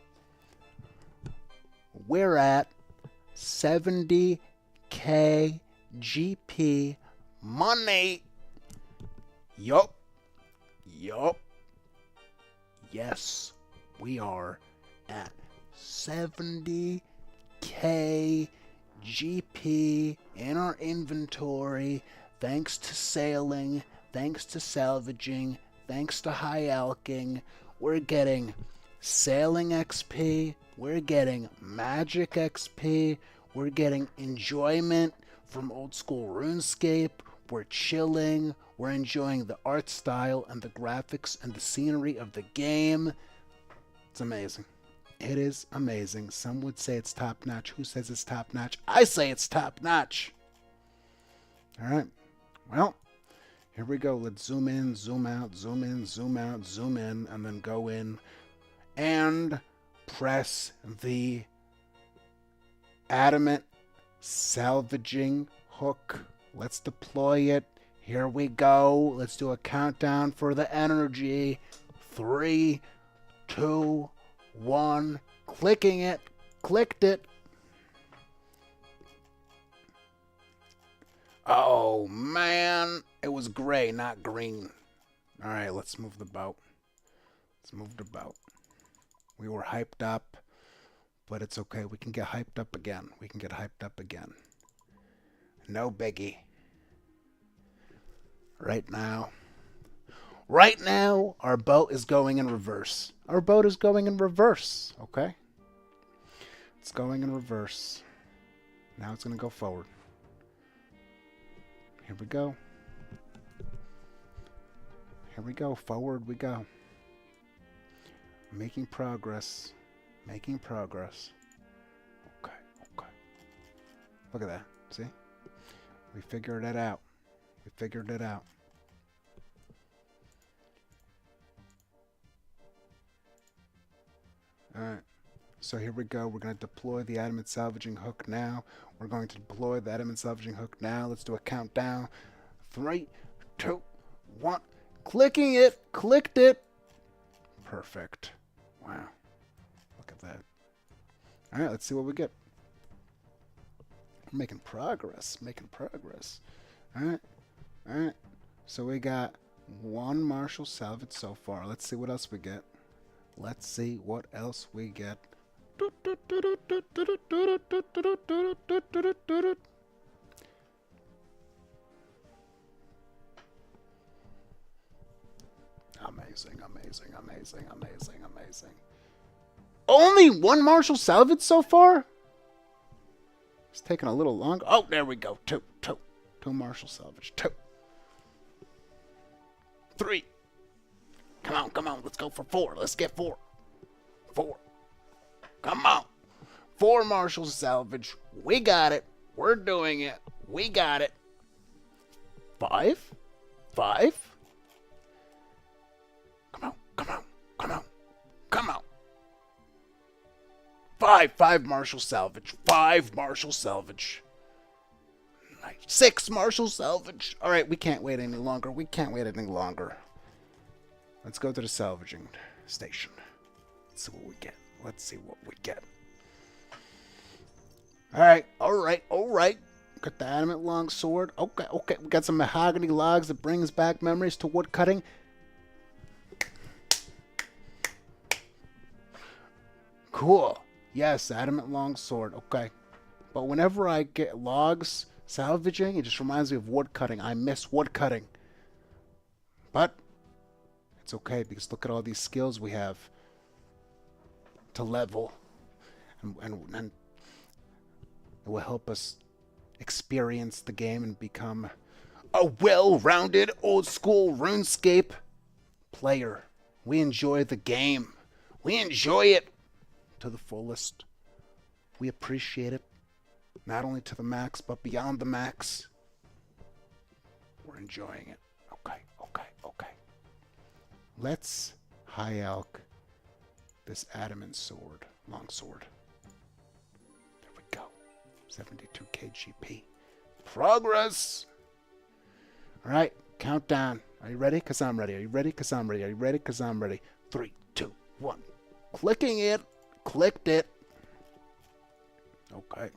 We're at 70k GP money. Yup. Yup. Yes, we are at 70k GP in our inventory, thanks to sailing, thanks to salvaging, thanks to high alching. We're getting sailing XP, we're getting magic XP, we're getting enjoyment from old school RuneScape, we're chilling, we're enjoying the art style and the graphics and the scenery of the game. It's amazing. It is amazing. Some would say it's top notch. Who says it's top notch? I say it's top notch. Alright, well, here we go. Let's zoom in, zoom out, zoom in, zoom out, zoom in, and then go in and press the adamant salvaging hook. Let's deploy it. Here we go. Let's do a countdown for the energy. 3, 2, 1. Clicking it. Clicked it. Oh, man. It was gray, not green. All right, let's move the boat. Let's move the boat. We were hyped up, but it's okay. We can get hyped up again. We can get hyped up again. No biggie. Right now, our boat is going in reverse. Our boat is going in reverse, okay? It's going in reverse. Now it's going to go forward. Here we go. Here we go. Forward we go. Making progress. Making progress. Okay, okay. Look at that. See? We figured it out. We figured it out. Alright. So here we go. We're going to deploy the adamant salvaging hook now. We're going to deploy the adamant salvaging hook now. Let's do a countdown. 3, 2, 1. Clicking it. Clicked it. Perfect. Wow. Look at that. Alright, let's see what we get. We're making progress. Making progress. Alright. Alright. So we got 1 Martial salvage so far. Let's see what else we get. Let's see what else we get. Amazing, amazing, amazing, amazing, amazing. Only 1 Martial salvage so far? It's taking a little longer. Oh, there we go. 2 Martial salvage. 2. 3. Come on, come on. Let's go for 4. Let's get 4. 4. Come on. 4 Martial salvage. We got it. We're doing it. We got it. 5. 5. Come on, come on, come on, come on. 5 Martial salvage. 5 Martial salvage. 6 Martial salvage. All right, we can't wait any longer. We can't wait any longer. Let's go to the salvaging station. Let's see what we get. Let's see what we get. All right, all right, all right. Got the adamant longsword. Okay, okay. We got some mahogany logs that brings back memories to wood cutting. Cool. Yes, adamant longsword. Okay. But whenever I get logs salvaging, it just reminds me of wood cutting. I miss wood cutting. But it's okay because look at all these skills we have to level. And it will help us experience the game and become a well-rounded old school RuneScape player. We enjoy the game. We enjoy it to the fullest. We appreciate it, not only to the max, but beyond the max. We're enjoying it. Okay. Let's high elk this adamant sword, longsword. There we go. 72 KGP. Progress! Alright, countdown. Are you ready? Because I'm ready. Are you ready? Because I'm ready. Are you ready? Because I'm ready. 3, 2, 1. Clicking it. Clicked it. Okay.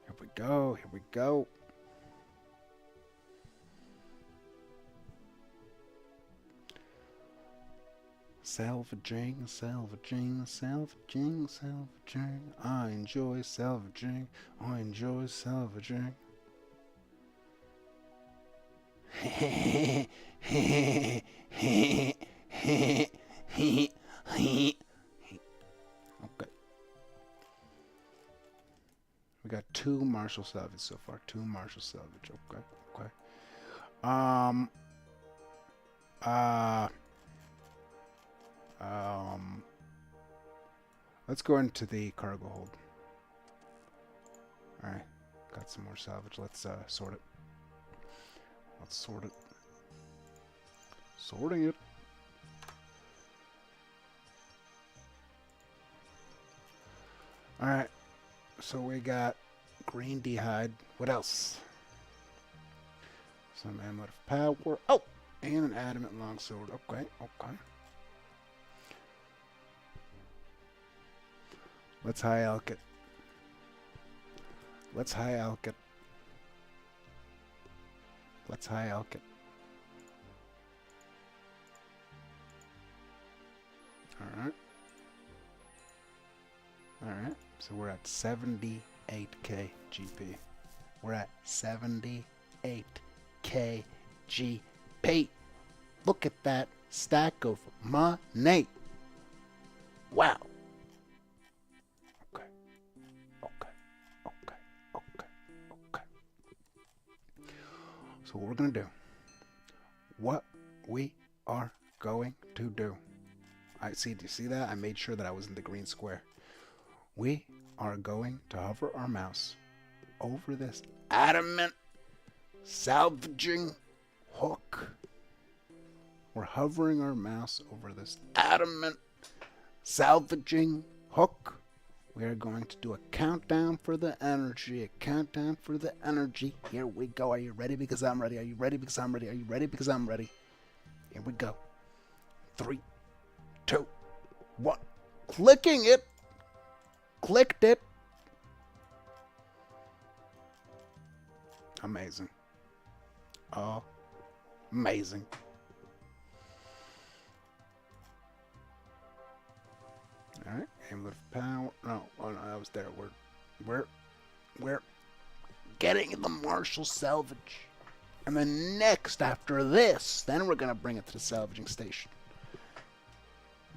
Here we go. Here we go. Salvaging, salvaging, salvaging, salvaging. I enjoy salvaging. I enjoy salvaging. Okay. We got 2 martial salvage so far. 2 martial salvage. Okay. Let's go into the cargo hold. Alright. Got some more salvage. Let's sort it. Let's sort it. Sorting it. Alright. So we got green d'hide. What else? Some amulet of power. Oh! And an adamant longsword. Okay. Let's high elk it. Let's high elk it. Let's high elk it. Alright. So we're at 78k GP. We're at 78k GP. Look at that stack of money. Wow. So what we're going to do. What we are going to do. Do you see that? I made sure that I was in the green square. We are going to hover our mouse over this adamant salvaging hook. We're hovering our mouse over this adamant salvaging hook. We are going to do a countdown for the energy. A countdown for the energy. Here we go. Are you ready? Because I'm ready. Are you ready? Because I'm ready. Are you ready? Because I'm ready. Here we go. 3, 2, 1. Clicking it. Clicked it. Amazing. Amazing. All right, amulet of power. No, that was there. We're getting the martial salvage, and then next after this, then we're gonna bring it to the salvaging station.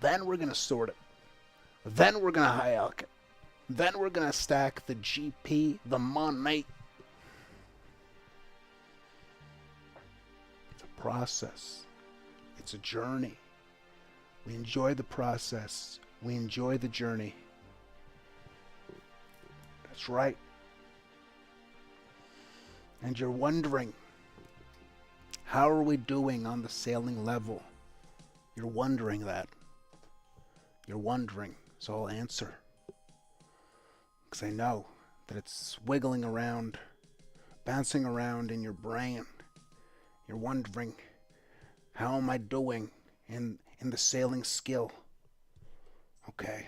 Then we're gonna sort it. Then we're gonna high elk it. Then we're gonna stack the GP, the money. It's a process. It's a journey. We enjoy the process. We enjoy the journey. That's right. And you're wondering, how are we doing on the sailing level? You're wondering that. You're wondering, so I'll answer. Because I know that it's wiggling around, bouncing around in your brain. You're wondering, how am I doing in the sailing skill? Okay.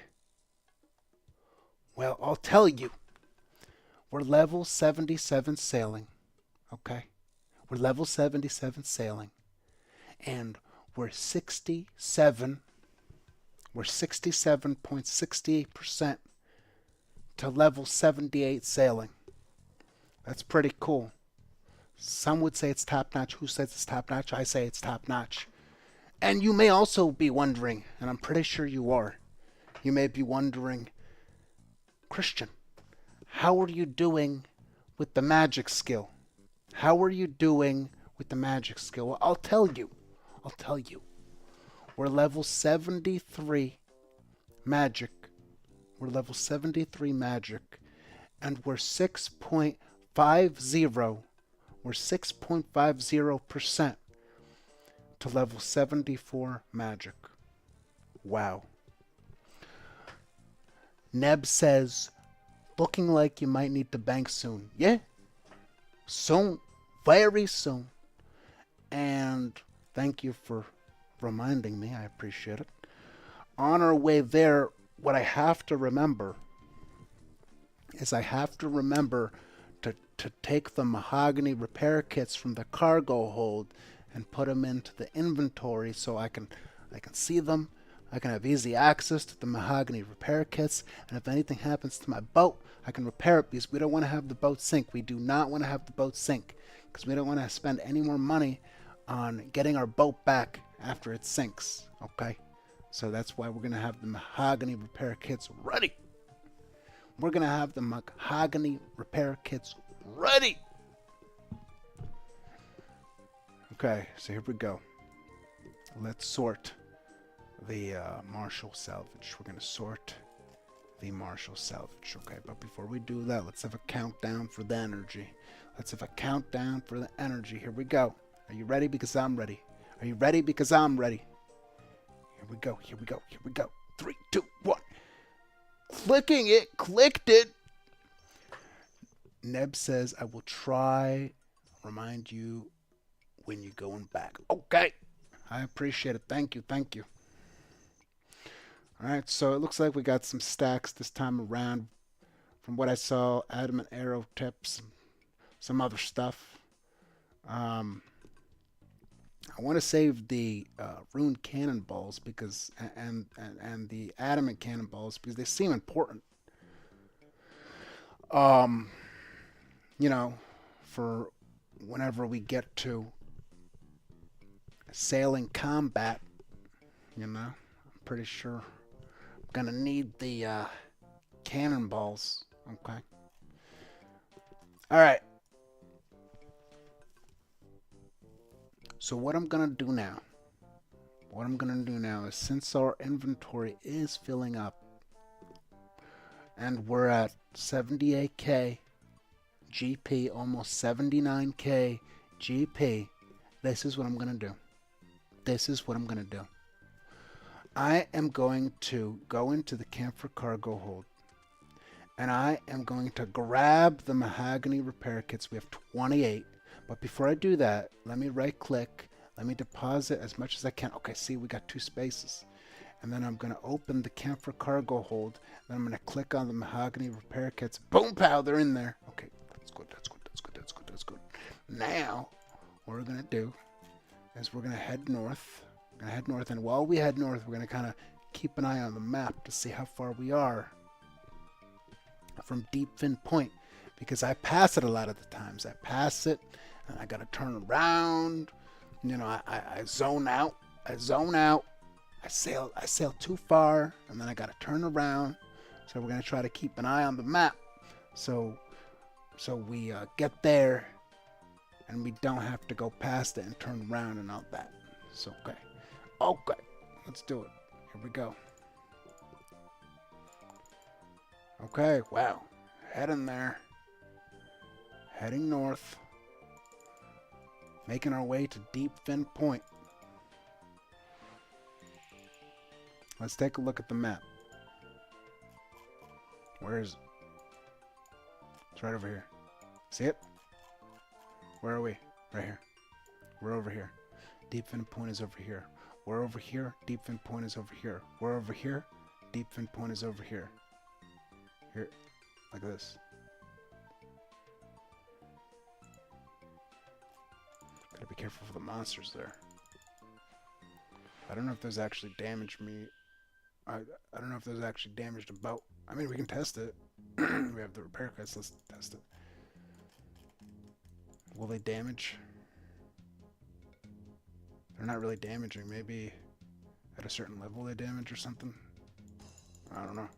Well, I'll tell you. We're level 77 sailing. Okay? We're level 77 sailing. And we're 67 We're 67.68% to level 78 sailing. That's pretty cool. Some would say it's top notch. Who says it's top notch? I say it's top notch. And you may also be wondering, and I'm pretty sure you are, you may be wondering, Christian, how are you doing with the magic skill? How are you doing with the magic skill? Well, I'll tell you. We're level 73 magic. We're level 73 magic. And we're 6.50. We're 6.50% to level 74 magic. Wow. Neb says, looking like you might need to bank soon. Yeah, soon. Very soon. And thank you for reminding me. I appreciate it. On our way there, what I have to remember is I have to remember to take the mahogany repair kits from the cargo hold and put them into the inventory so I can see them. I can have easy access to the mahogany repair kits, and if anything happens to my boat, I can repair it because we don't want to have the boat sink. We do not want to have the boat sink because we don't want to spend any more money on getting our boat back after it sinks, okay? So that's why we're going to have the mahogany repair kits ready. We're going to have the mahogany repair kits ready. Okay, so here we go. Let's sort the Marshall salvage. We're going to sort the Marshall salvage. Okay, but before we do that, let's have a countdown for the energy. Let's have a countdown for the energy. Here we go. Are you ready? Because I'm ready. Are you ready? Because I'm ready. Here we go. Here we go. Here we go. 3, 2, 1. Clicking it. Clicked it. Neb says, I will try remind you when you're going back. Okay. I appreciate it. Thank you. Thank you. All right. So it looks like we got some stacks this time around. From what I saw, adamant arrow tips, some other stuff. I want to save the rune cannonballs because and the adamant cannonballs because they seem important. You know, for whenever we get to sailing combat, you know, I'm pretty sure I'm gonna need the cannonballs. Okay. All right. So what I'm going to do now is since our inventory is filling up and we're at 78k GP, almost 79k GP, this is what I'm going to do. I am going to go into the camphor cargo hold and I am going to grab the mahogany repair kits. We have 28. But before I do that, let me right click. Let me deposit as much as I can. Okay, see, we got 2 spaces. And then I'm going to open the camphor cargo hold. Then I'm going to click on the mahogany repair kits. Boom, pow, they're in there. Okay, that's good. Now, what we're going to do is we're going to head north. And while we head north, we're going to kind of keep an eye on the map to see how far we are from Deep Fin Point. Because I pass it a lot of the times. I pass it. And I gotta turn around, you know. I zone out. I sail too far, and then I gotta turn around. So we're gonna try to keep an eye on the map, so we get there, and we don't have to go past it and turn around and all that. So okay, let's do it. Here we go. Okay, wow, heading there, heading north. Making our way to Deep Fin Point. Let's take a look at the map. Where is it? It's right over here. See it? Where are we? Right here. We're over here. Deep Fin Point is over here. We're over here. Deep Fin Point is over here. We're over here. Deep Fin Point is over here. Here. Like this. Gotta be careful for the monsters there. I don't know if those actually damage me I don't know if those actually damaged a boat. I mean, we can test it. We have the repair kits. Let's test it. Will they damage? They're not really damaging. Maybe at a certain level they damage or something. I don't know.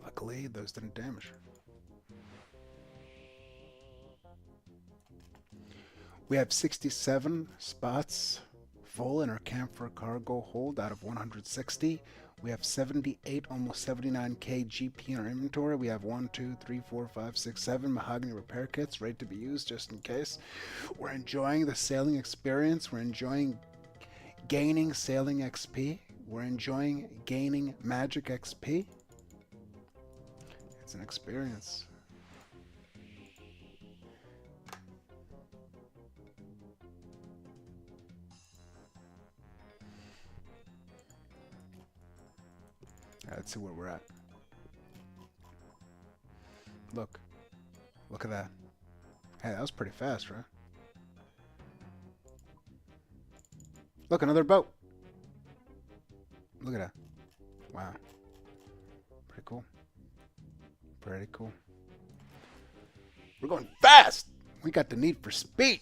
Luckily, those didn't damage. We have 67 spots full in our camphor cargo hold out of 160. We have 78, almost 79k GP in our inventory. We have 1, 2, 3, 4, 5, 6, 7 mahogany repair kits ready to be used just in case. We're enjoying the sailing experience. We're enjoying gaining sailing XP. We're enjoying gaining magic XP. It's an experience. Let's see where we're at. Look. Look at that. Hey, that was pretty fast, right? Look, another boat. Look at that. Wow. Pretty cool. Pretty cool. We're going fast! We got the need for speed.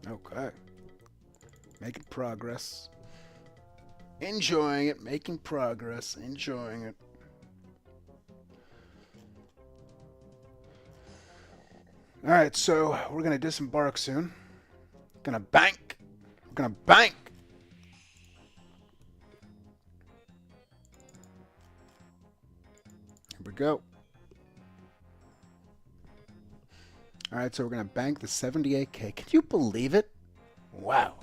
Okay. Making progress. Enjoying it. Making progress. Enjoying it. Alright, so we're going to disembark soon. Gonna bank. We're gonna bank. Here we go. Alright, so we're gonna bank the 78k. Can you believe it? Wow.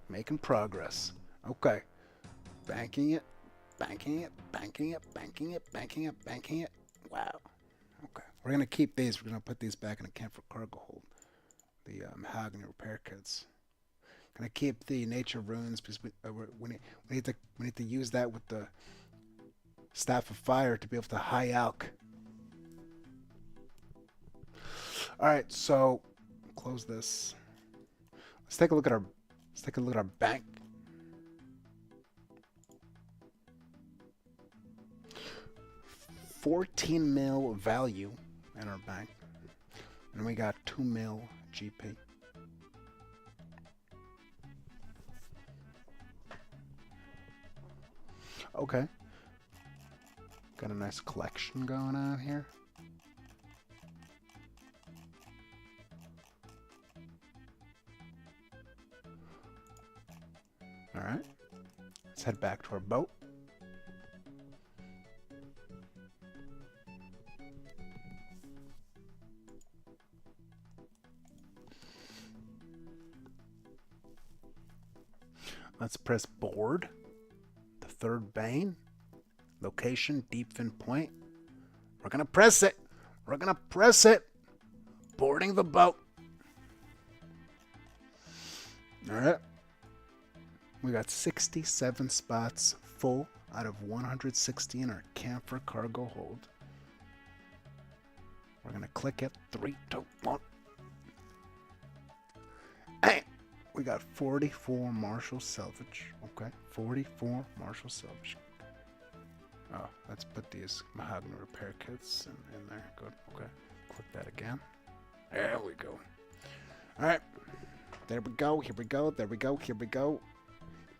Making progress. Okay. Banking it. Banking it. Banking it. Banking it. Banking it. Banking it. Wow. Okay. We're gonna keep these. We're gonna put these back in the camphor cargo hold. The mahogany repair kits. Gonna keep the nature runes because we need to use that with the staff of fire to be able to high alch. All right, so close this. Let's take a look at our bank. $14 mil value in our bank, and we got 2 mil GP. Okay. Got a nice collection going on here. All right. Let's head back to our boat. Let's press board. The third bane. Location, Deepfin Point. We're going to press it. We're going to press it. Boarding the boat. All right. We got 67 spots full out of 160 in our camphor cargo hold. We're going to click it. 3, 2, 1. And we got 44 Marshall salvage. Okay, 44 Marshall salvage. Oh, let's put these mahogany repair kits in there. Good. Okay, click that again. There we go. All right. There we go. Here we go. There we go. Here we go.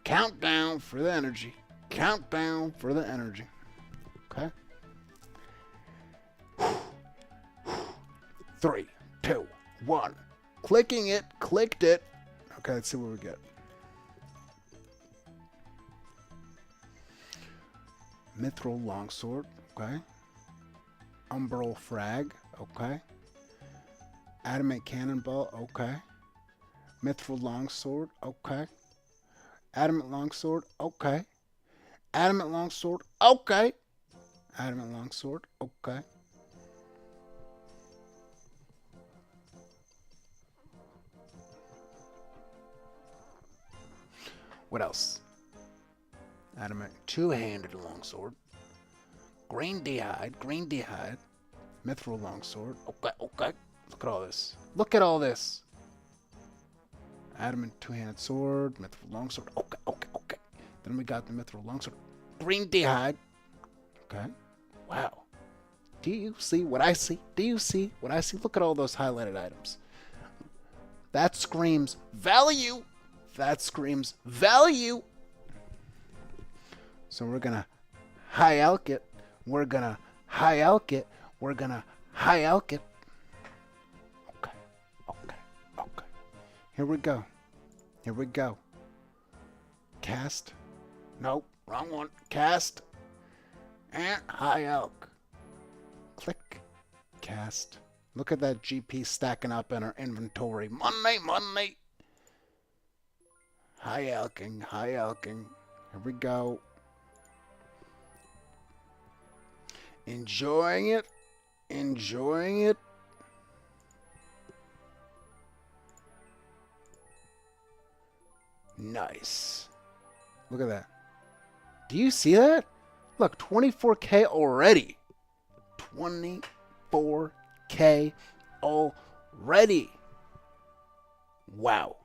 Countdown for the energy. Countdown for the energy. Okay. 3, 2, 1. Clicking it. Clicked it. Okay, let's see what we get. Mithril longsword. Okay. Umbral frag. Okay. Adamant cannonball. Okay. Mithril longsword. Okay. Adamant longsword. Okay. Adamant longsword. Okay. Adamant longsword. Okay. What else? Adamant two-handed longsword. Green d'hide. Mithril longsword. Okay. Look at all this. Look at all this. Adamant two-handed sword. Mithril longsword. Okay. Then we got the mithril longsword. Green d'hide. Okay. Wow. Do you see what I see? Do you see what I see? Look at all those highlighted items. That screams value. That screams value. So we're going to high elk it. We're going to high elk it. We're going to high elk it. Okay. Here we go. Cast. Nope. Wrong one. Cast. And high elk. Click. Cast. Look at that GP stacking up in our inventory. Money. High elking. Here we go. Enjoying it. Nice. Look at that. Do you see that? Look, 24K already. 24K already. Wow.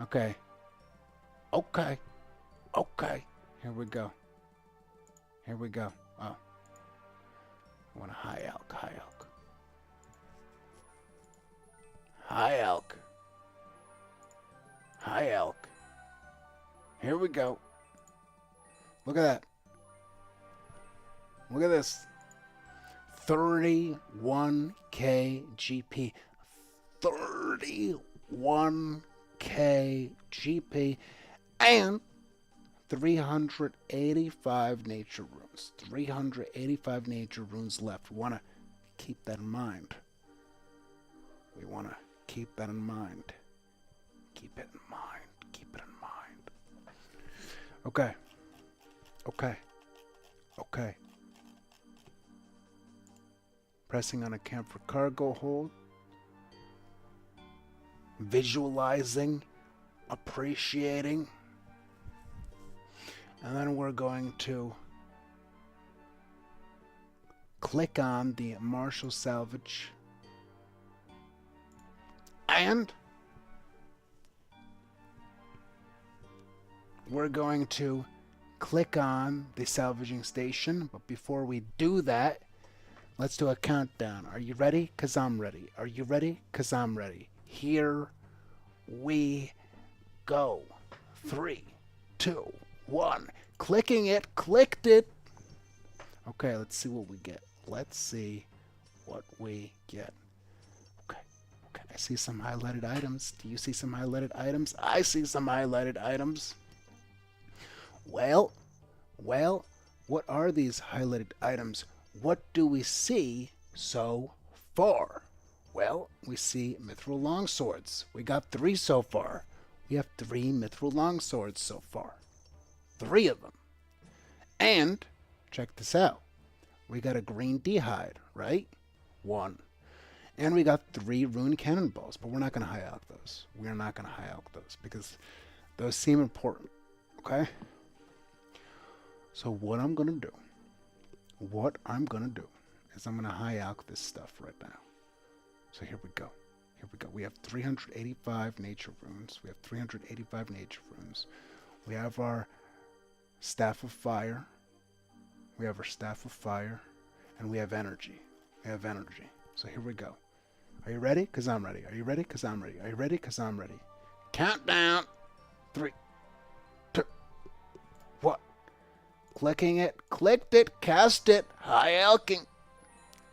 Okay. Here we go. Oh. I want a high elk. High elk. Here we go. Look at that. Look at this. 31K GP. 31K GP. And 385 nature runes. 385 nature runes left. We want to keep that in mind. Keep it in mind. Okay. Pressing on a camp for cargo hold. Visualizing. Appreciating. And then we're going to click on the Marshall Salvage. And we're going to click on the salvaging station. But before we do that, let's do a countdown. Are you ready? 'Cause I'm ready. Are you ready? 'Cause I'm ready. Here we go. 3, 2, 1. Clicking it. Clicked it. Okay, let's see what we get. Okay. I see some highlighted items. Do you see some highlighted items? I see some highlighted items. Well, what are these highlighted items? What do we see so far? Well, we see mithril longswords. We got 3 so far. We have 3 mithril longswords so far. 3 of them. And, check this out. We got a green d'hide, right? 1. And we got 3 rune cannonballs, but we're not going to high elk those. We're not going to high elk those because those seem important, okay? So what I'm going to do is I'm going to high elk this stuff right now. So here we go. We have 385 nature runes. We have our Staff of Fire. And we have energy. So here we go. Are you ready? 'Cause I'm ready. Are you ready? 'Cause I'm ready. Are you ready? 'Cause I'm ready. Countdown. 3, 2, 1. Clicking it. Clicked it. Cast it. High elking.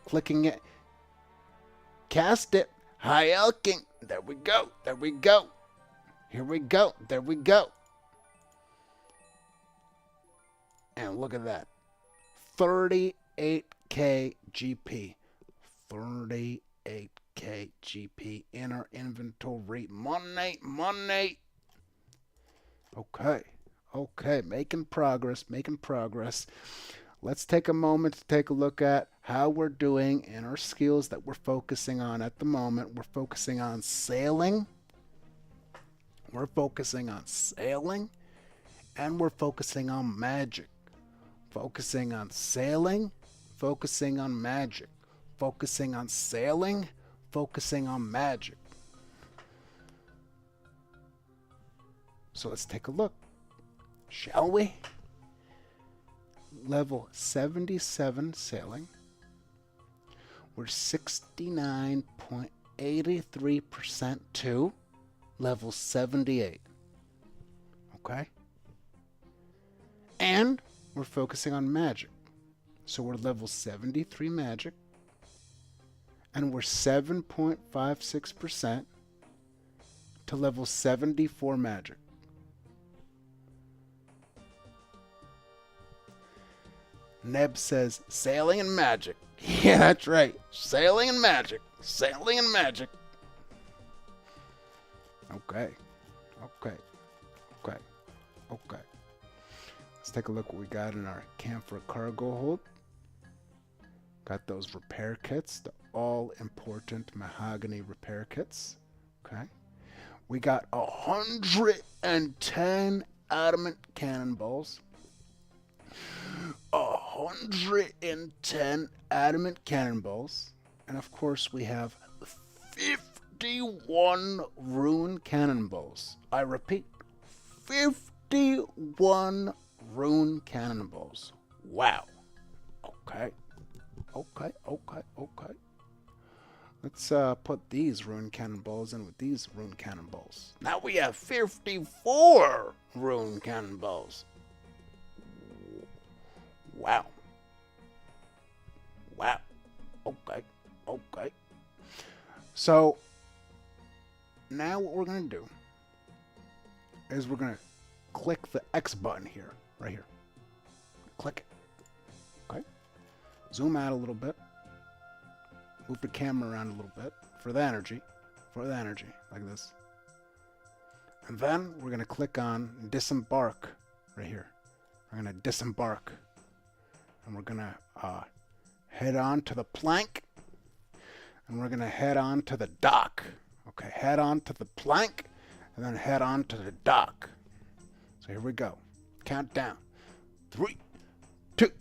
Clicking it. Cast it. High elking. There we go. Here we go. There we go. And look at that. 38K GP. 38K GP in our inventory. Money. Okay. Making progress. Let's take a moment to take a look at how we're doing in our skills that we're focusing on at the moment. We're focusing on sailing. We're focusing on sailing, and we're focusing on magic. Focusing on sailing, focusing on magic. Focusing on sailing, focusing on magic. So let's take a look, shall we? Level 77 sailing. We're 69.83% to level 78. Okay? And we're focusing on magic. So we're level 73 magic. And we're 7.56% to level 74 magic. Neb says, sailing and magic. Yeah, that's right. Sailing and magic. Sailing and magic. Okay. Okay. Okay. Okay. Let's take a look what we got in our camphor cargo hold. Got those repair kits, the all-important mahogany repair kits. Okay. We got 110 adamant cannonballs. 110 adamant cannonballs. And of course we have 51 rune cannonballs. I repeat, 51 rune cannonballs. Wow. Okay. Okay, okay, okay. Let's put these rune cannonballs in with these rune cannonballs. Now we have 54 rune cannonballs. Wow. Wow. Okay. Okay. So now what we're going to do is we're going to click the X button here, right here. Click it. Okay. Zoom out a little bit. Move the camera around a little bit for the energy. Like this. And then we're going to click on disembark right here. We're going to disembark. And we're going to head on to the plank. And we're going to head on to the dock. Okay, head on to the plank. And then head on to the dock. So here we go. Countdown. 3, 2,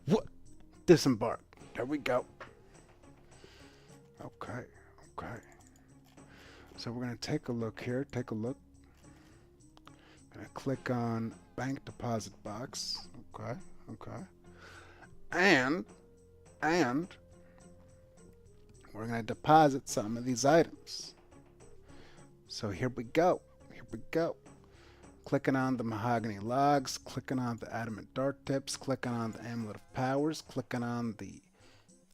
1. Disembark. There we go. Okay, okay. So we're going to take a look here. Take a look. Going to click on bank deposit box. Okay, okay. And we're going to deposit some of these items. So here we go. Here we go. Clicking on the mahogany logs, clicking on the adamant dart tips, clicking on the amulet of powers, clicking on the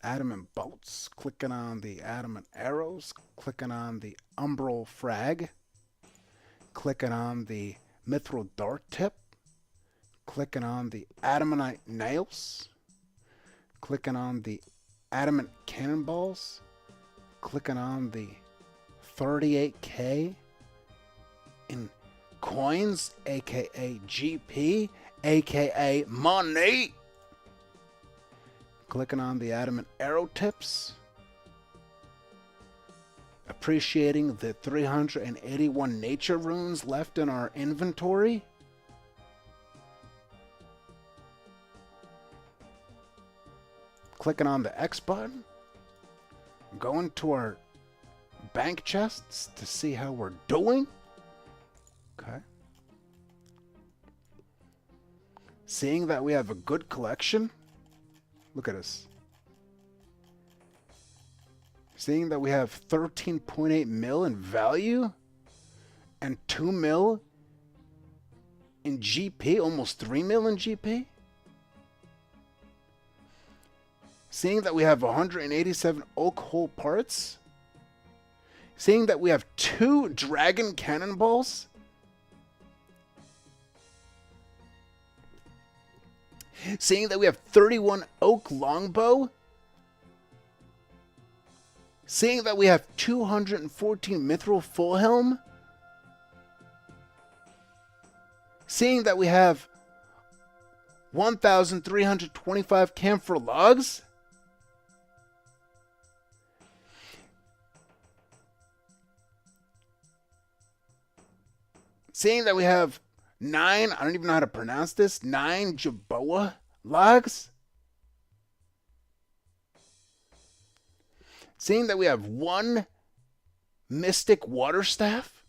adamant bolts, clicking on the adamant arrows, clicking on the umbral frag, clicking on the mithril dart tip, clicking on the adamantite nails, clicking on the adamant cannonballs, clicking on the 38k in coins, aka GP, aka money. Clicking on the adamant arrow tips. Appreciating the 381 nature runes left in our inventory. Clicking on the X button. Going to our bank chests to see how we're doing. Okay. Seeing that we have a good collection. Look at us. Seeing that we have 13.8 mil in value and 2 mil in GP, almost 3 mil in GP. Seeing that we have 187 oak hole parts. Seeing that we have 2 dragon cannonballs. Seeing that we have 31 oak longbow. Seeing that we have 214 mithril full helm. Seeing that we have 1,325 camphor logs. Seeing that we have 9, I don't even know how to pronounce this, 9 Jaboa logs. Seeing that we have 1 Mystic Water Staff.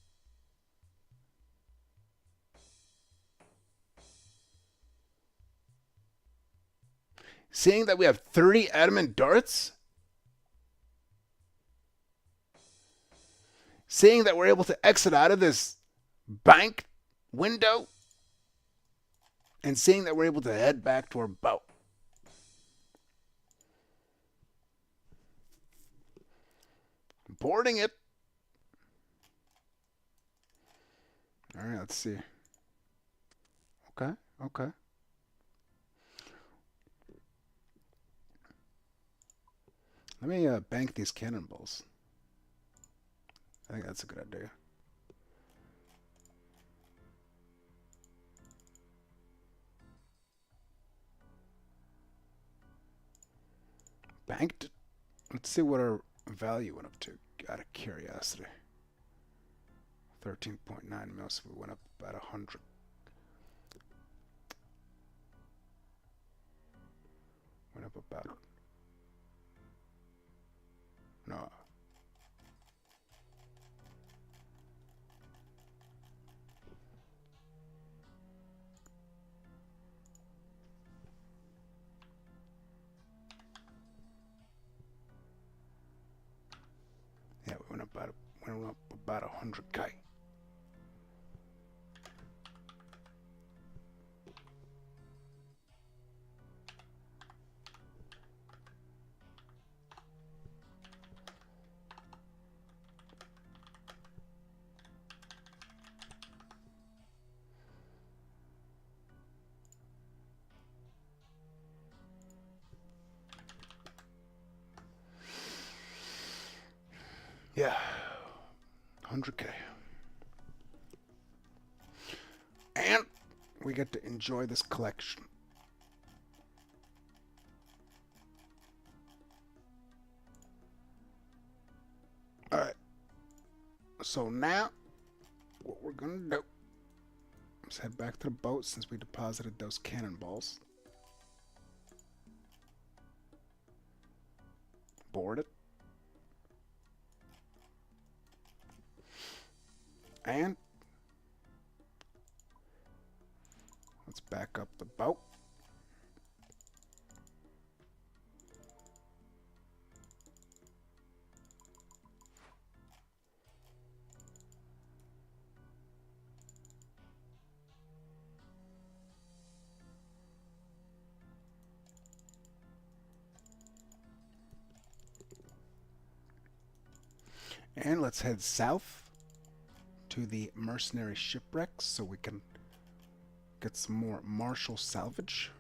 Seeing that we have 30 Adamant Darts. Seeing that we're able to exit out of this bank window. And seeing that we're able to head back to our boat. Boarding it. All right, let's see. Okay, okay. Let me bank these cannonballs. I think that's a good idea. Banked. Let's see what our value went up to, out of curiosity. 13.9 mil, so we went up about 100. Went up about... No. Yeah, we went up about 100K. Yeah, 100K. And we get to enjoy this collection. Alright. So now, what we're going to do is head back to the boat since we deposited those cannonballs. Board it. And let's back up the boat. And let's head south to the mercenary shipwrecks so we can get some more martial salvage.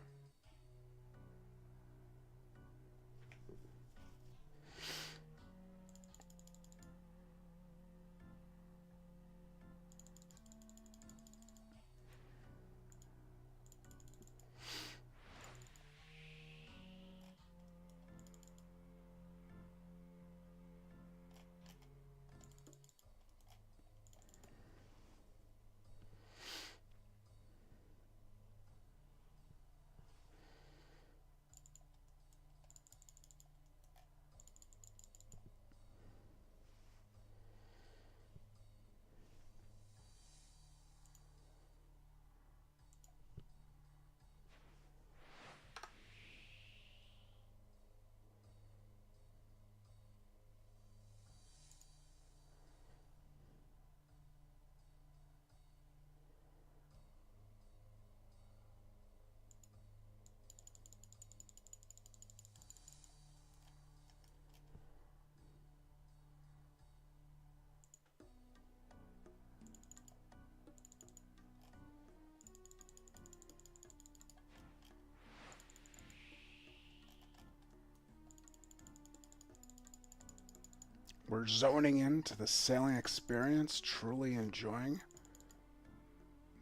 We're zoning into the sailing experience, truly enjoying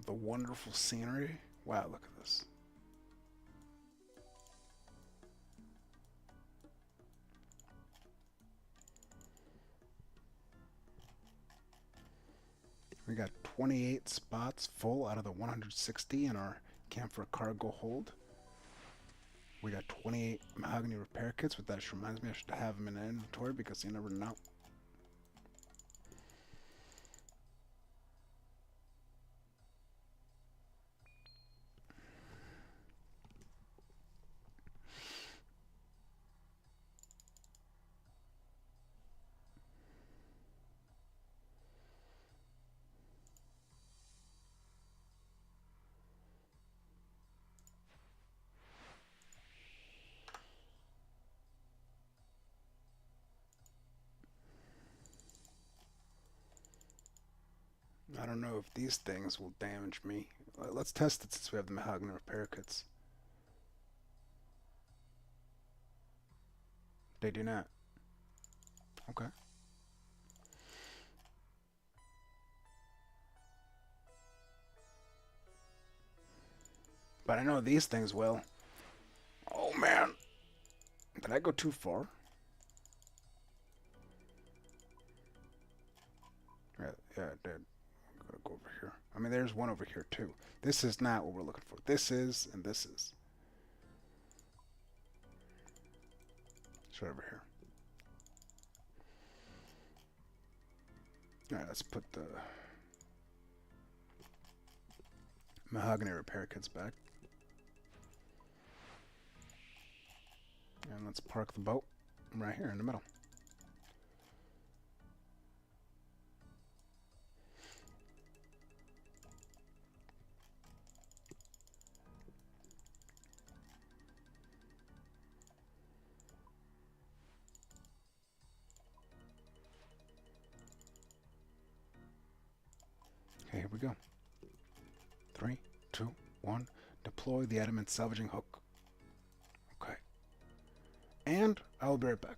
the wonderful scenery. Wow, look at this. We got 28 spots full out of the 160 in our camphor cargo hold. We got 28 mahogany repair kits, but that just reminds me I should have them in inventory because you never know. I don't know if these things will damage me. Let's test it since we have the mahogany repair kits. They do not. Okay. But I know these things will. Oh man. Did I go too far? Yeah, I did. I'm gonna go over here. I mean, there's one over here too. This is not what we're looking for. This is, and this is. It's right over here. Alright, let's put the mahogany repair kits back. And let's park the boat right here in the middle. Okay, here we go. 3, 2, 1. Deploy the adamant salvaging hook. Okay. And I will be right back.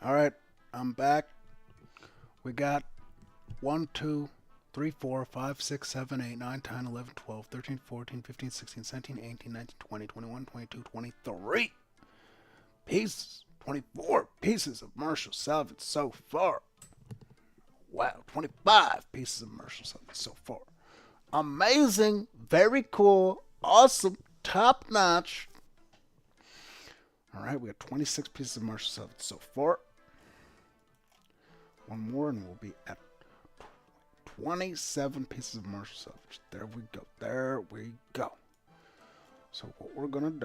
Alright, I'm back. We got 1, 2, 3, 4, 5, 6, 7, 8, 9, 10, 11, 12, 13, 14, 15, 16, 17, 18, 19, 20, 21, 22, 23 pieces. 24 pieces of Marshall salvage so far. Wow, 25 pieces of Marshall salvage so far. Amazing, very cool, awesome, top notch. All right, we got 26 pieces of Marshall salvage so far. One more and we'll be at 27 pieces of Marshall salvage. There we go. There we go. So what we're going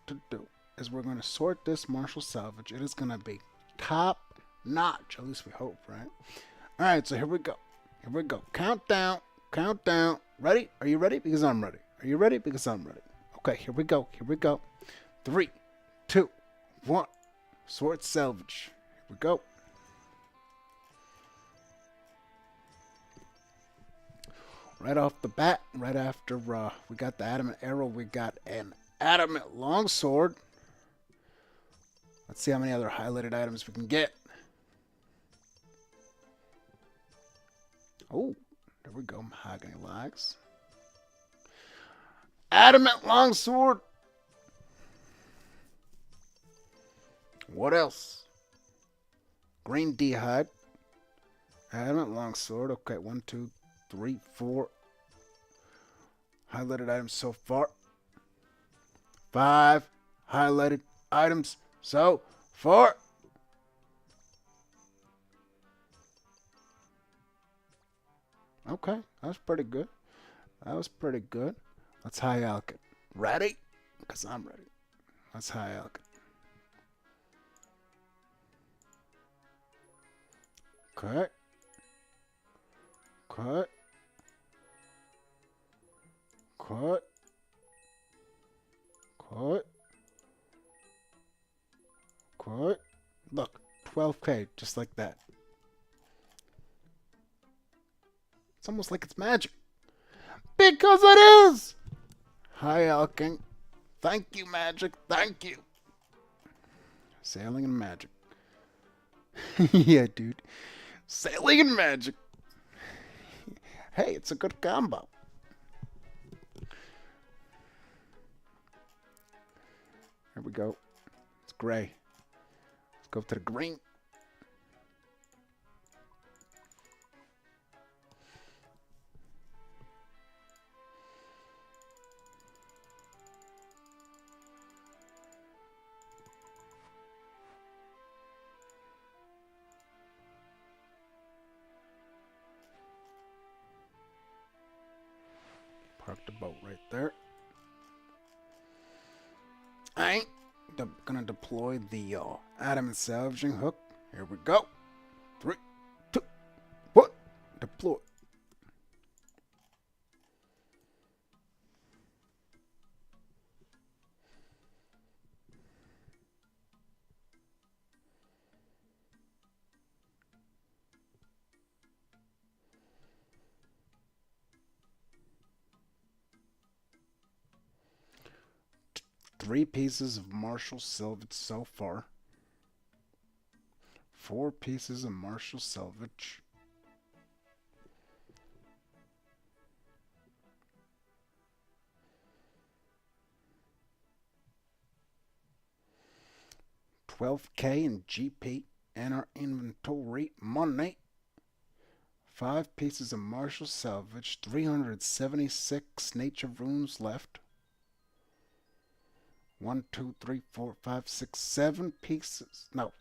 to do is we're going to sort this Marshall salvage. It is going to be top notch. At least we hope, right? All right, so here we go. Here we go. Countdown. Countdown. Ready? Are you ready? Because I'm ready. Are you ready? Because I'm ready. Okay, here we go. Here we go. 3, 2, 1. Sort salvage. Here we go. Right off the bat, right after we got the adamant arrow, we got an adamant longsword. Let's see how many other highlighted items we can get. Oh, there we go. Mahogany logs. Adamant longsword. What else? Green d'hide. Adamant longsword. Okay, 1, 2, 3, 4 highlighted items so far. 5 highlighted items so far. Okay, that was pretty good. That was pretty good. Let's high alch it. Ready? Because I'm ready. Let's high alch it. Cut. Cut. Cut. Cut. Cut. Look, 12K, just like that. It's almost like it's magic. Because it is! High alching. Thank you, magic. Thank you. Sailing and magic. Yeah, dude. Sailing and magic. Hey, it's a good combo. Here we go. It's gray. Let's go to the green. Park the boat right there. I ain't gonna deploy the adamant salvaging hook. Here we go. 3, 2, 1. Deploy. Three pieces of Marshall salvage so far. 4 pieces of Marshall salvage. $12K in GP and our inventory money. 5 pieces of Marshall salvage. 376 nature runes left. 1, 2, 3, 4, 5, 6, 7 pieces. No.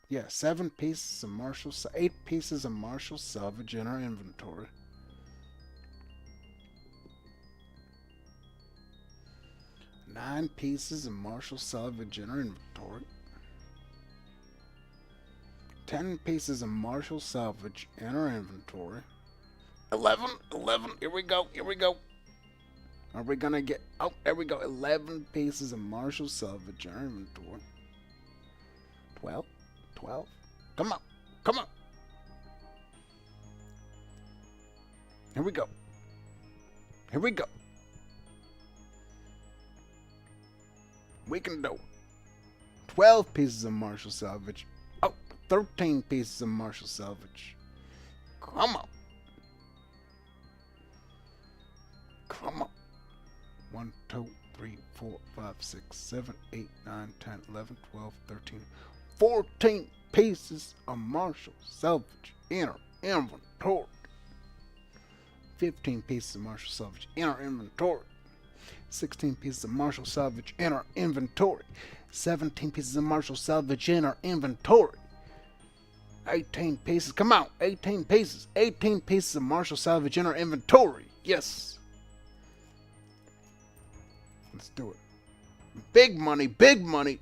Yeah, 7 pieces of Marshall, 8 pieces of Marshall salvage in our inventory. Nine pieces of Marshall salvage in our inventory. 10 pieces of Marshall salvage in our inventory. 11, here we go, here we go. Are we gonna get, oh, there we go, 11 pieces of Marshall salvage in our inventory. 12, come on, come on. Here we go. Here we go. We can do it. 12 pieces of Marshall salvage. Oh, 13 pieces of Marshall salvage. Come on. Come on. 1, 2, 3, 4, 5, 6, 7, 8, 9, 10, 11, 12, 13, 14 pieces of Marshall salvage in our inventory. 15 pieces of Marshall salvage in our inventory. 16 pieces of Marshall salvage in our inventory. 17 pieces of Marshall salvage in our inventory. 18 pieces. Come on. 18 pieces. 18 pieces of Marshall salvage in our inventory. Yes. Let's do it. Big money. Big money.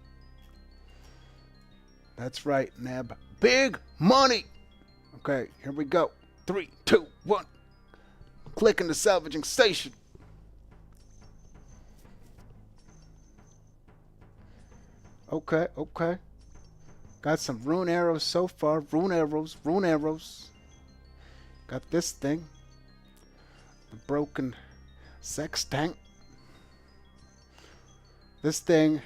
That's right, Neb. Big money. Okay, here we go. 3, 2, 1. Clicking the salvaging station. Okay, okay. Got some rune arrows so far. Rune arrows, rune arrows. Got this thing. The broken sex tank. This thing,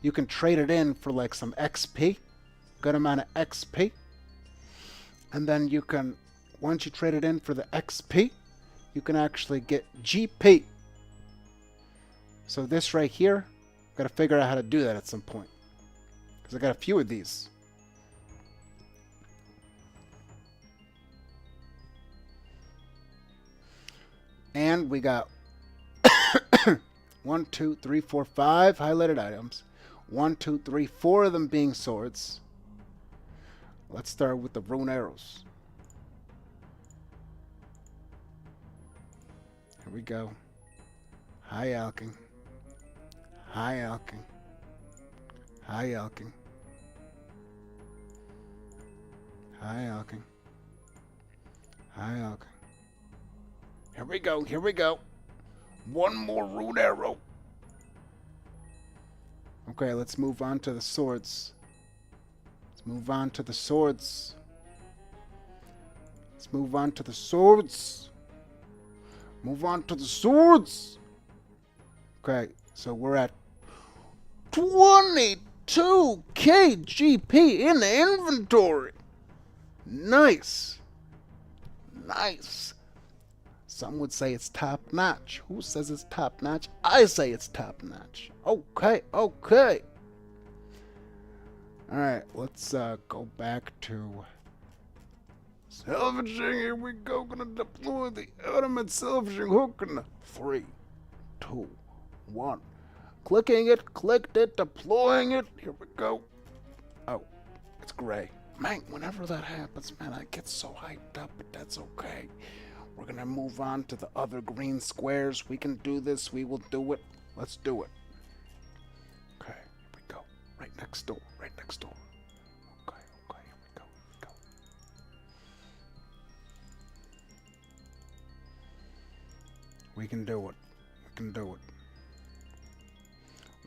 you can trade it in for like some XP. Good amount of XP. And then you can, once you trade it in for the XP, you can actually get GP. So this right here, got to figure out how to do that at some point. Because I got a few of these. And we got 1, 2, 3, 4, 5 highlighted items. 1, 2, 3, 4 of them being swords. Let's start with the rune arrows. Here we go. High alking. High alking. High alking. High alking. High alking. Here we go. Here we go. One more rune arrow. Okay, let's move on to the swords. Let's move on to the swords. Let's move on to the swords. Move on to the swords. Okay, so we're at 22 KGP in the inventory. Nice. Nice. Some would say it's top notch. Who says it's top notch? I say it's top notch. Okay, okay. Alright, let's go back to salvaging. Here we go. Gonna deploy the ultimate salvaging hook in 3, 2, 1. Clicking it, clicked it, deploying it. Here we go. Oh, it's gray. Man, whenever that happens, man, I get so hyped up, but that's okay. We're gonna move on to the other green squares. We can do this. We will do it. Let's do it. Okay, here we go. Right next door. Right next door. Okay, okay, here we go. Here we go. We can do it. We can do it.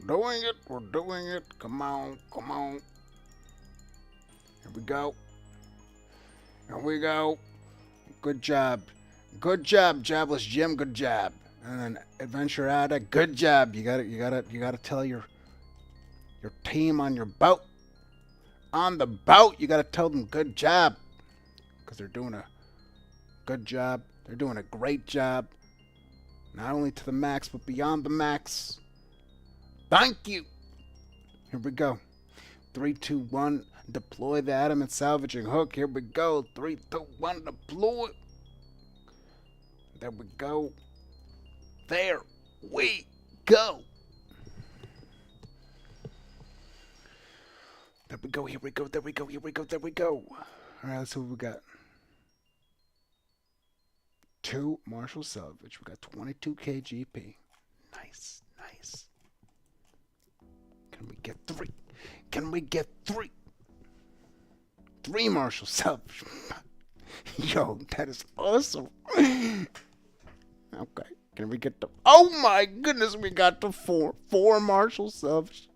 Doing it. We're doing it. Come on. Come on. Here we go. Here we go. Good job. Good job, Jobless Jim. Good job. And then Adventure Addict. Good job. You gotta tell your team on your boat. On the boat, you gotta tell them good job. Because they're doing a good job. They're doing a great job. Not only to the max, but beyond the max. Thank you. Here we go. 3, 2, 1. Deploy the adamant salvaging hook. Here we go. 3, 2, 1. Deploy. There we go. There we go. There we go. Here we go. There we go. Here we go. There we go. All right, let's see what we got. 2 Marshall salvage. We got 22 KGP. Nice, nice. Can we get 3? Can we get 3? 3 Marshall salvage. Yo, that is awesome. Okay, can we get the... Oh my goodness, we got the 4. 4 Marshall salvage.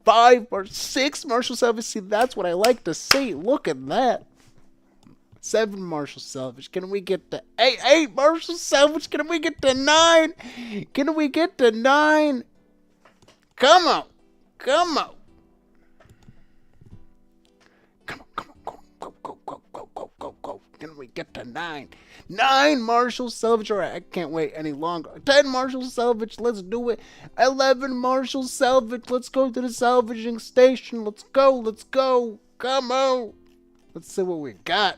5 or 6 Marshall salvage. See, that's what I like to see. Look at that. 7 Marshall salvage. Can we get the 8 Marshall salvage? Can we get the 9? Can we get the 9? Come on. Come on. Come on, come on, go, go, go, go, Can we get to 9? 9 Marshall salvage. All right, I can't wait any longer. 10 Marshall salvage. Let's do it. 11 Marshall salvage. Let's go to the salvaging station. Let's go. Let's go. Come on. Let's see what we got.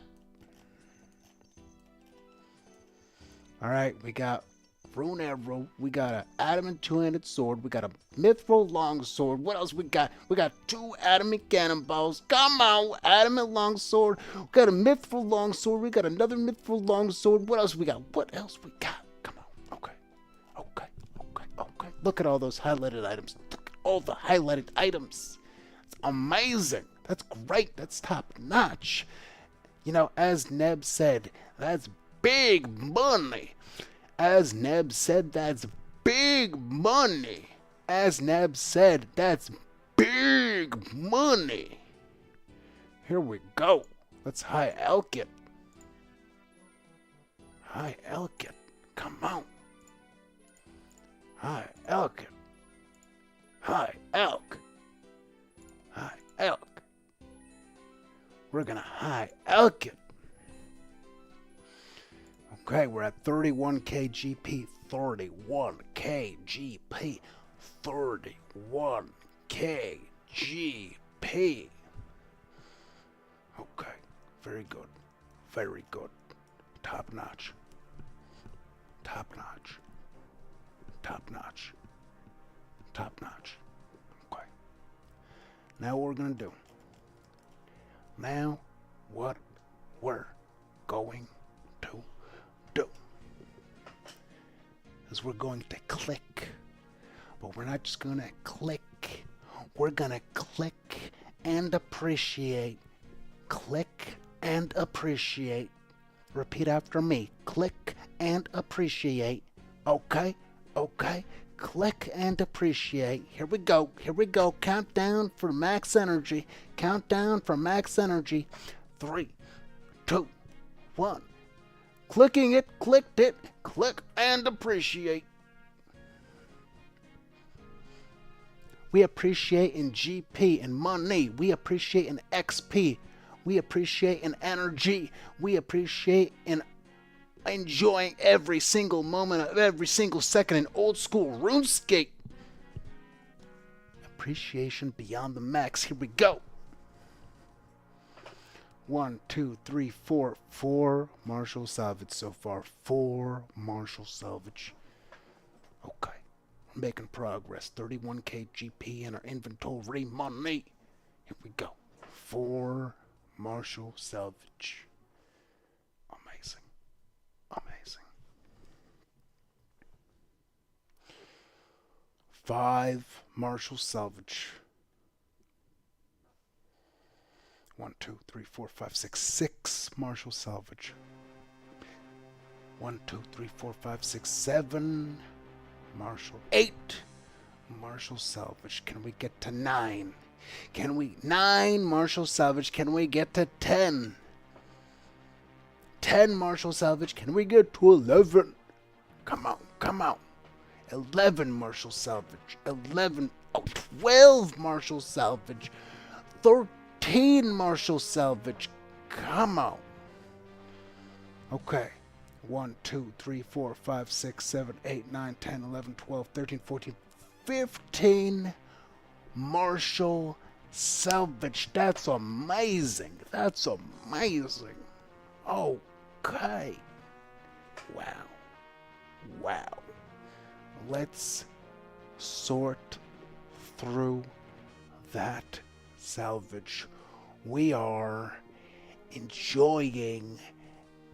All right, we got Rune Arrow. We got an adamant two-handed sword. We got a mithril long sword. What else we got? We got 2 adamant cannonballs. Come on, adamant long sword. We got a mithril long sword. We got another mithril long sword. What else we got? What else we got? Come on. Okay. Look at all those highlighted items. Look at all the highlighted items. It's amazing. That's great. That's top notch. You know, as Neb said, that's big money. As Neb said, that's big money. As Neb said, that's big money. Here we go. Let's high elk it. High elk it. Come on. High elk it. High elk. High elk. We're gonna high elk it. Okay, we're at 31k GP, 31k GP, 31k GP. Okay, very good, very good. Top notch, top notch, top notch, top notch. Okay, now what we're gonna do. Now, what we're going to do is we're going to click, but we're not just going to click. We're going to click and appreciate. Click and appreciate. Repeat after me. Click and appreciate. Okay? Click and appreciate. Here we go. Countdown for max energy. 3, 2, 1. Clicking it, clicked it, click and appreciate. We appreciate in GP and money. We appreciate in XP. We appreciate in energy. We appreciate in enjoying every single moment of every single second in old school RuneScape. Appreciation beyond the max. Here we go. 1, 2, 3, 4. 4 Marshall salvage so far. 4 Marshall salvage. Okay. We're making progress. 31k GP in our inventory. Money. Here we go. 4 Marshall salvage. Amazing. 5 Marshall salvage. 1, 2, 3, 4, 5, 6. 6 Marshall salvage. 1, 2, 3, 4, 5, 6, 7 Marshall. 8 Marshall salvage. Can we get to 9? 9 Marshall salvage. Can we get to 10? 10 Marshall salvage. Can we get to 11? Come on. 11 Marshall salvage. 12 Marshall salvage. 13 Marshall salvage. Come on. Okay. 1, 2, 3, 4, 5, 6, 7, 8, 9, 10, 11, 12, 13, 14, 15 Marshall salvage. That's amazing. Okay. Wow. Let's sort through that salvage. We are enjoying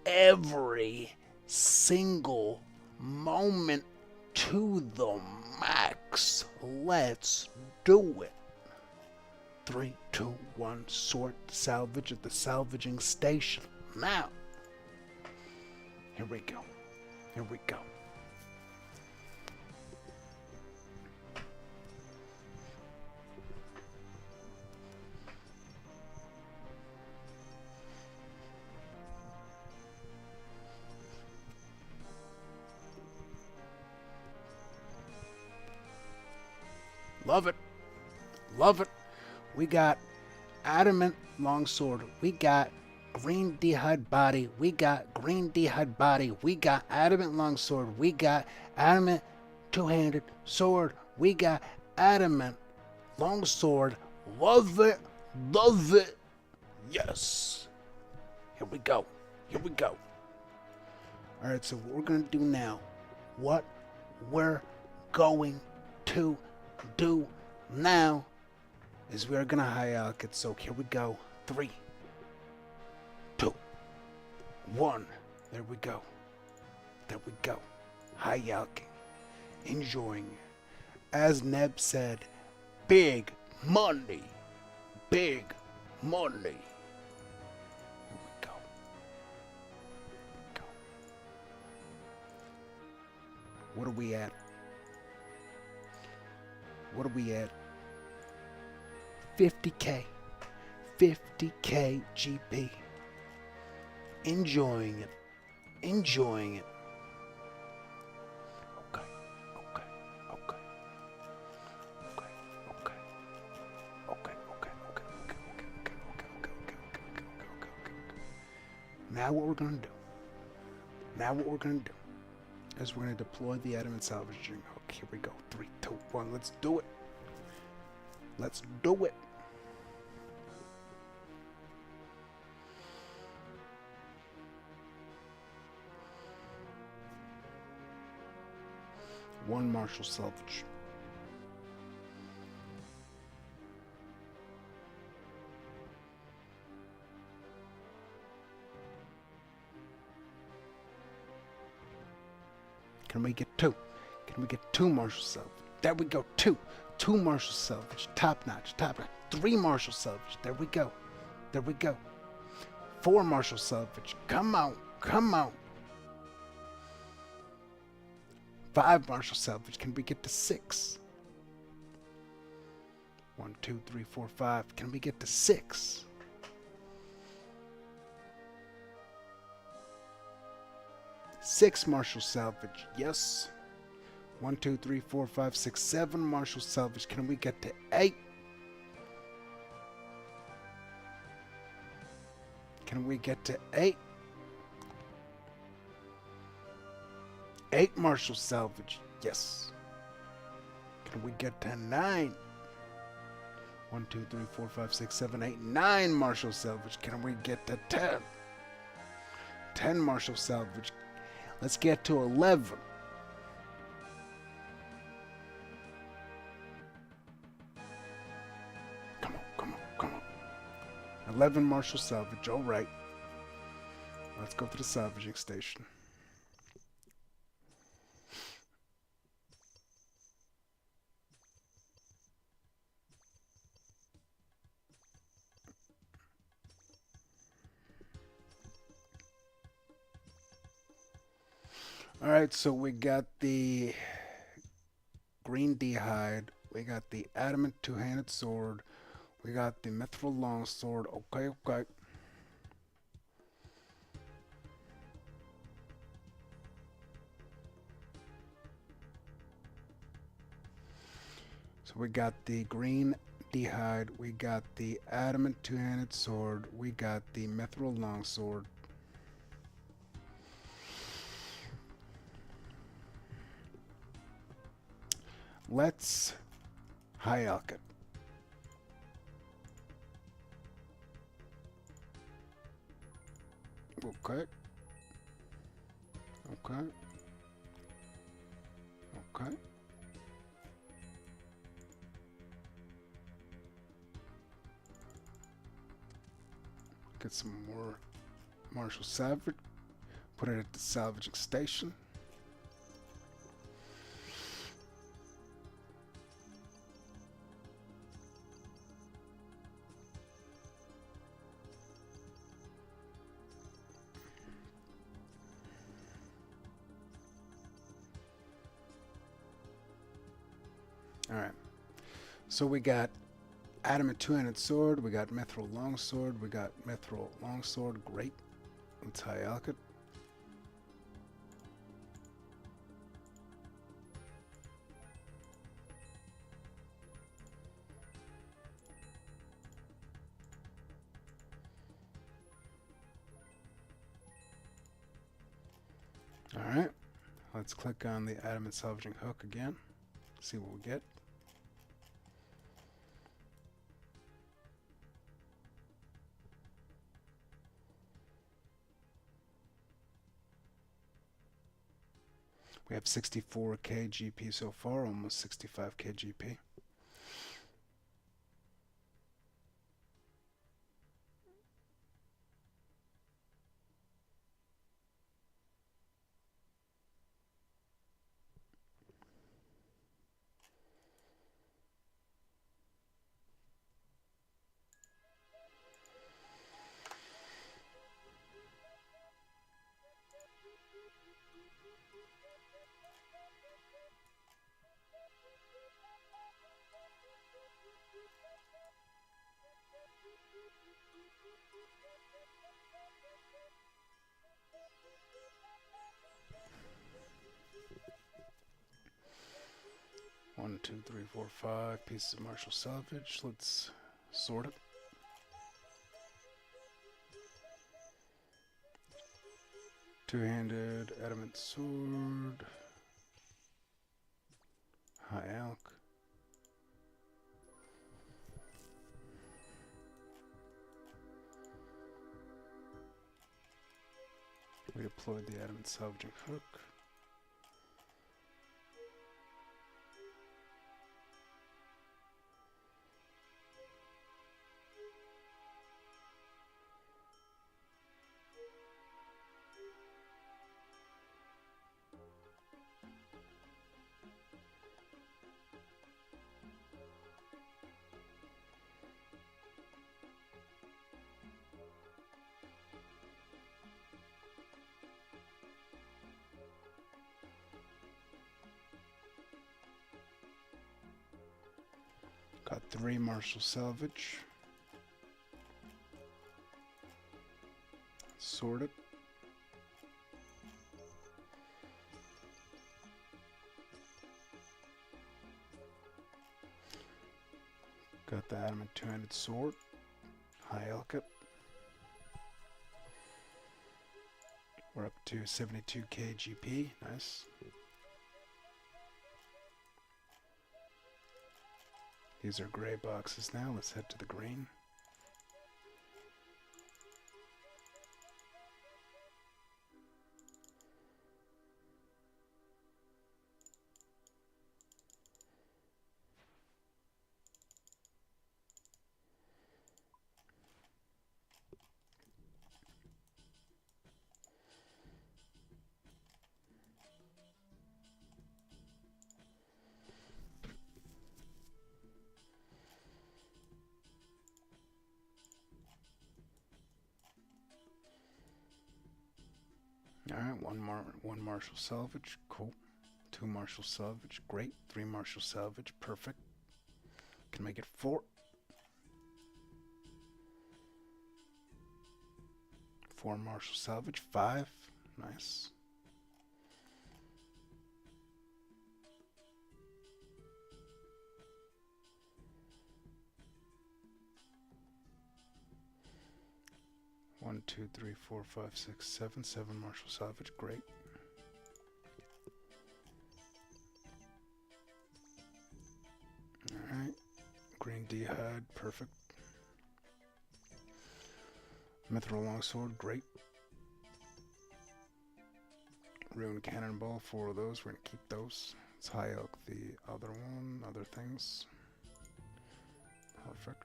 every single moment to the max. Let's do it. 3, 2, 1. Sort salvage at the salvaging station. Now. Here we go. Love it. We got adamant longsword. We got green d'hide body. We got green d'hide body. We got adamant longsword. We got adamant two-handed sword. We got adamant longsword. Love it. Love it. Yes. Here we go. Here we go. All right, so what we're going to do now, what we're going to do now is we're going to high alch it. So here we go. 3, 2, 1. There we go. There we go. High alching. Enjoying. As Neb said, big money. Big money. What are we at? What are we at? 50K. 50K GP. Enjoying it. Enjoying it. Okay. Okay. Okay. Okay. Okay. Okay. Okay. Okay. Okay. Okay. Okay. Okay. Now what we're gonna do? Now what we're gonna do? As we're going to deploy the adamant salvaging hook. Here we go. 3, 2, 1. Let's do it. Let's do it. One Marshall salvage. Can we get 2? Can we get 2 Marshall salvage? There we go. 2. 2 Marshall salvage. Top notch. Top notch. 3 Marshall salvage. There we go. There we go. 4 Marshall salvage. Come on. Come on. 5 Marshall salvage. Can we get to 6? 1, 2, 3, 4, 5. Can we get to 6? 6 Marshall salvage. Yes. 1, 2, 3, 4, 5, 6, 7 Marshall salvage. Can we get to 8? Can we get to 8? 8 Marshall salvage. Yes. Can we get to 9? 1, 2, 3, 4, 5, 6, 7, 8, 9 Marshall salvage. Can we get to 10? 10 Marshall salvage. Let's get to 11. Come on, come on, come on. 11 Marshall salvage. All right. Let's go to the salvaging station. All right, so we got the green d'hide, we got the adamant two-handed sword, we got the mithril longsword. Okay, okay. So we got the green d'hide, we got the adamant two-handed sword, we got the mithril longsword. Let's high alch it. Okay. Okay. Okay. Get some more Marshall salvage. Put it at the salvaging station. Alright, so we got adamant two-handed sword, we got mithril longsword, we got mithril longsword, great. Let's high alch it. Alright, let's click on the adamant salvaging hook again, see what we get. We have 64k GP so far, almost 65k GP. One, two, three, four, 5 pieces of Marshall salvage. Let's sort it. Two-handed adamant sword. High elk. We deployed the adamant salvaging hook. Got 3 Marshall salvage. Sort it. Got the adamant two-handed sword. High elk it. We're up to 72k GP. Nice. These are gray boxes now. Let's head to the green. Alright, one Marshall salvage, cool. 2 Marshall salvage, great. 3 Marshall salvage, perfect. Can make it 4. 4 Marshall salvage, 5, nice. One, two, three, four, 5, 6, 7. 7 Marshall salvage, great. Alright, green D-hide, perfect. Mithril longsword, great. Rune cannonball, 4 of those, we're gonna keep those. It's high elk, the other one, other things. Perfect.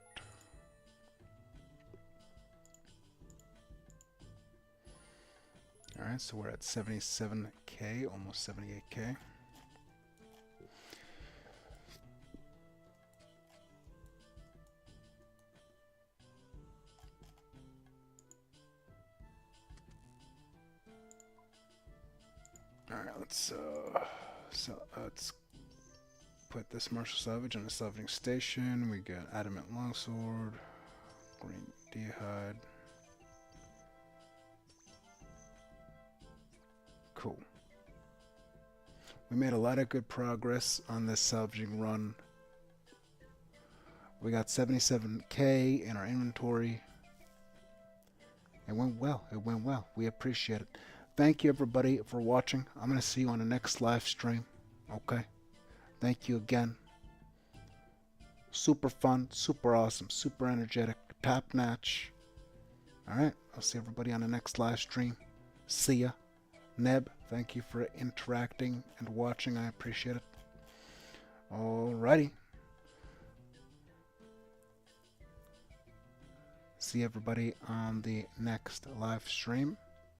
Alright, so we're at 77k, almost 78k. Alright, let's put this Marshall salvage on the salvaging station. We got adamant longsword, green D-hide. Cool. We made a lot of good progress on this salvaging run. We got 77k in our inventory. It went well. It went well. We appreciate it. thank you everybody for watching. I'm going to see you on the next live stream. Okay? Thank you again. Super fun, super awesome, super energetic, top notch. Alright, I'll see everybody on the next live stream. See ya. Neb, thank you for interacting and watching. I appreciate it. Alrighty. See everybody on the next live stream.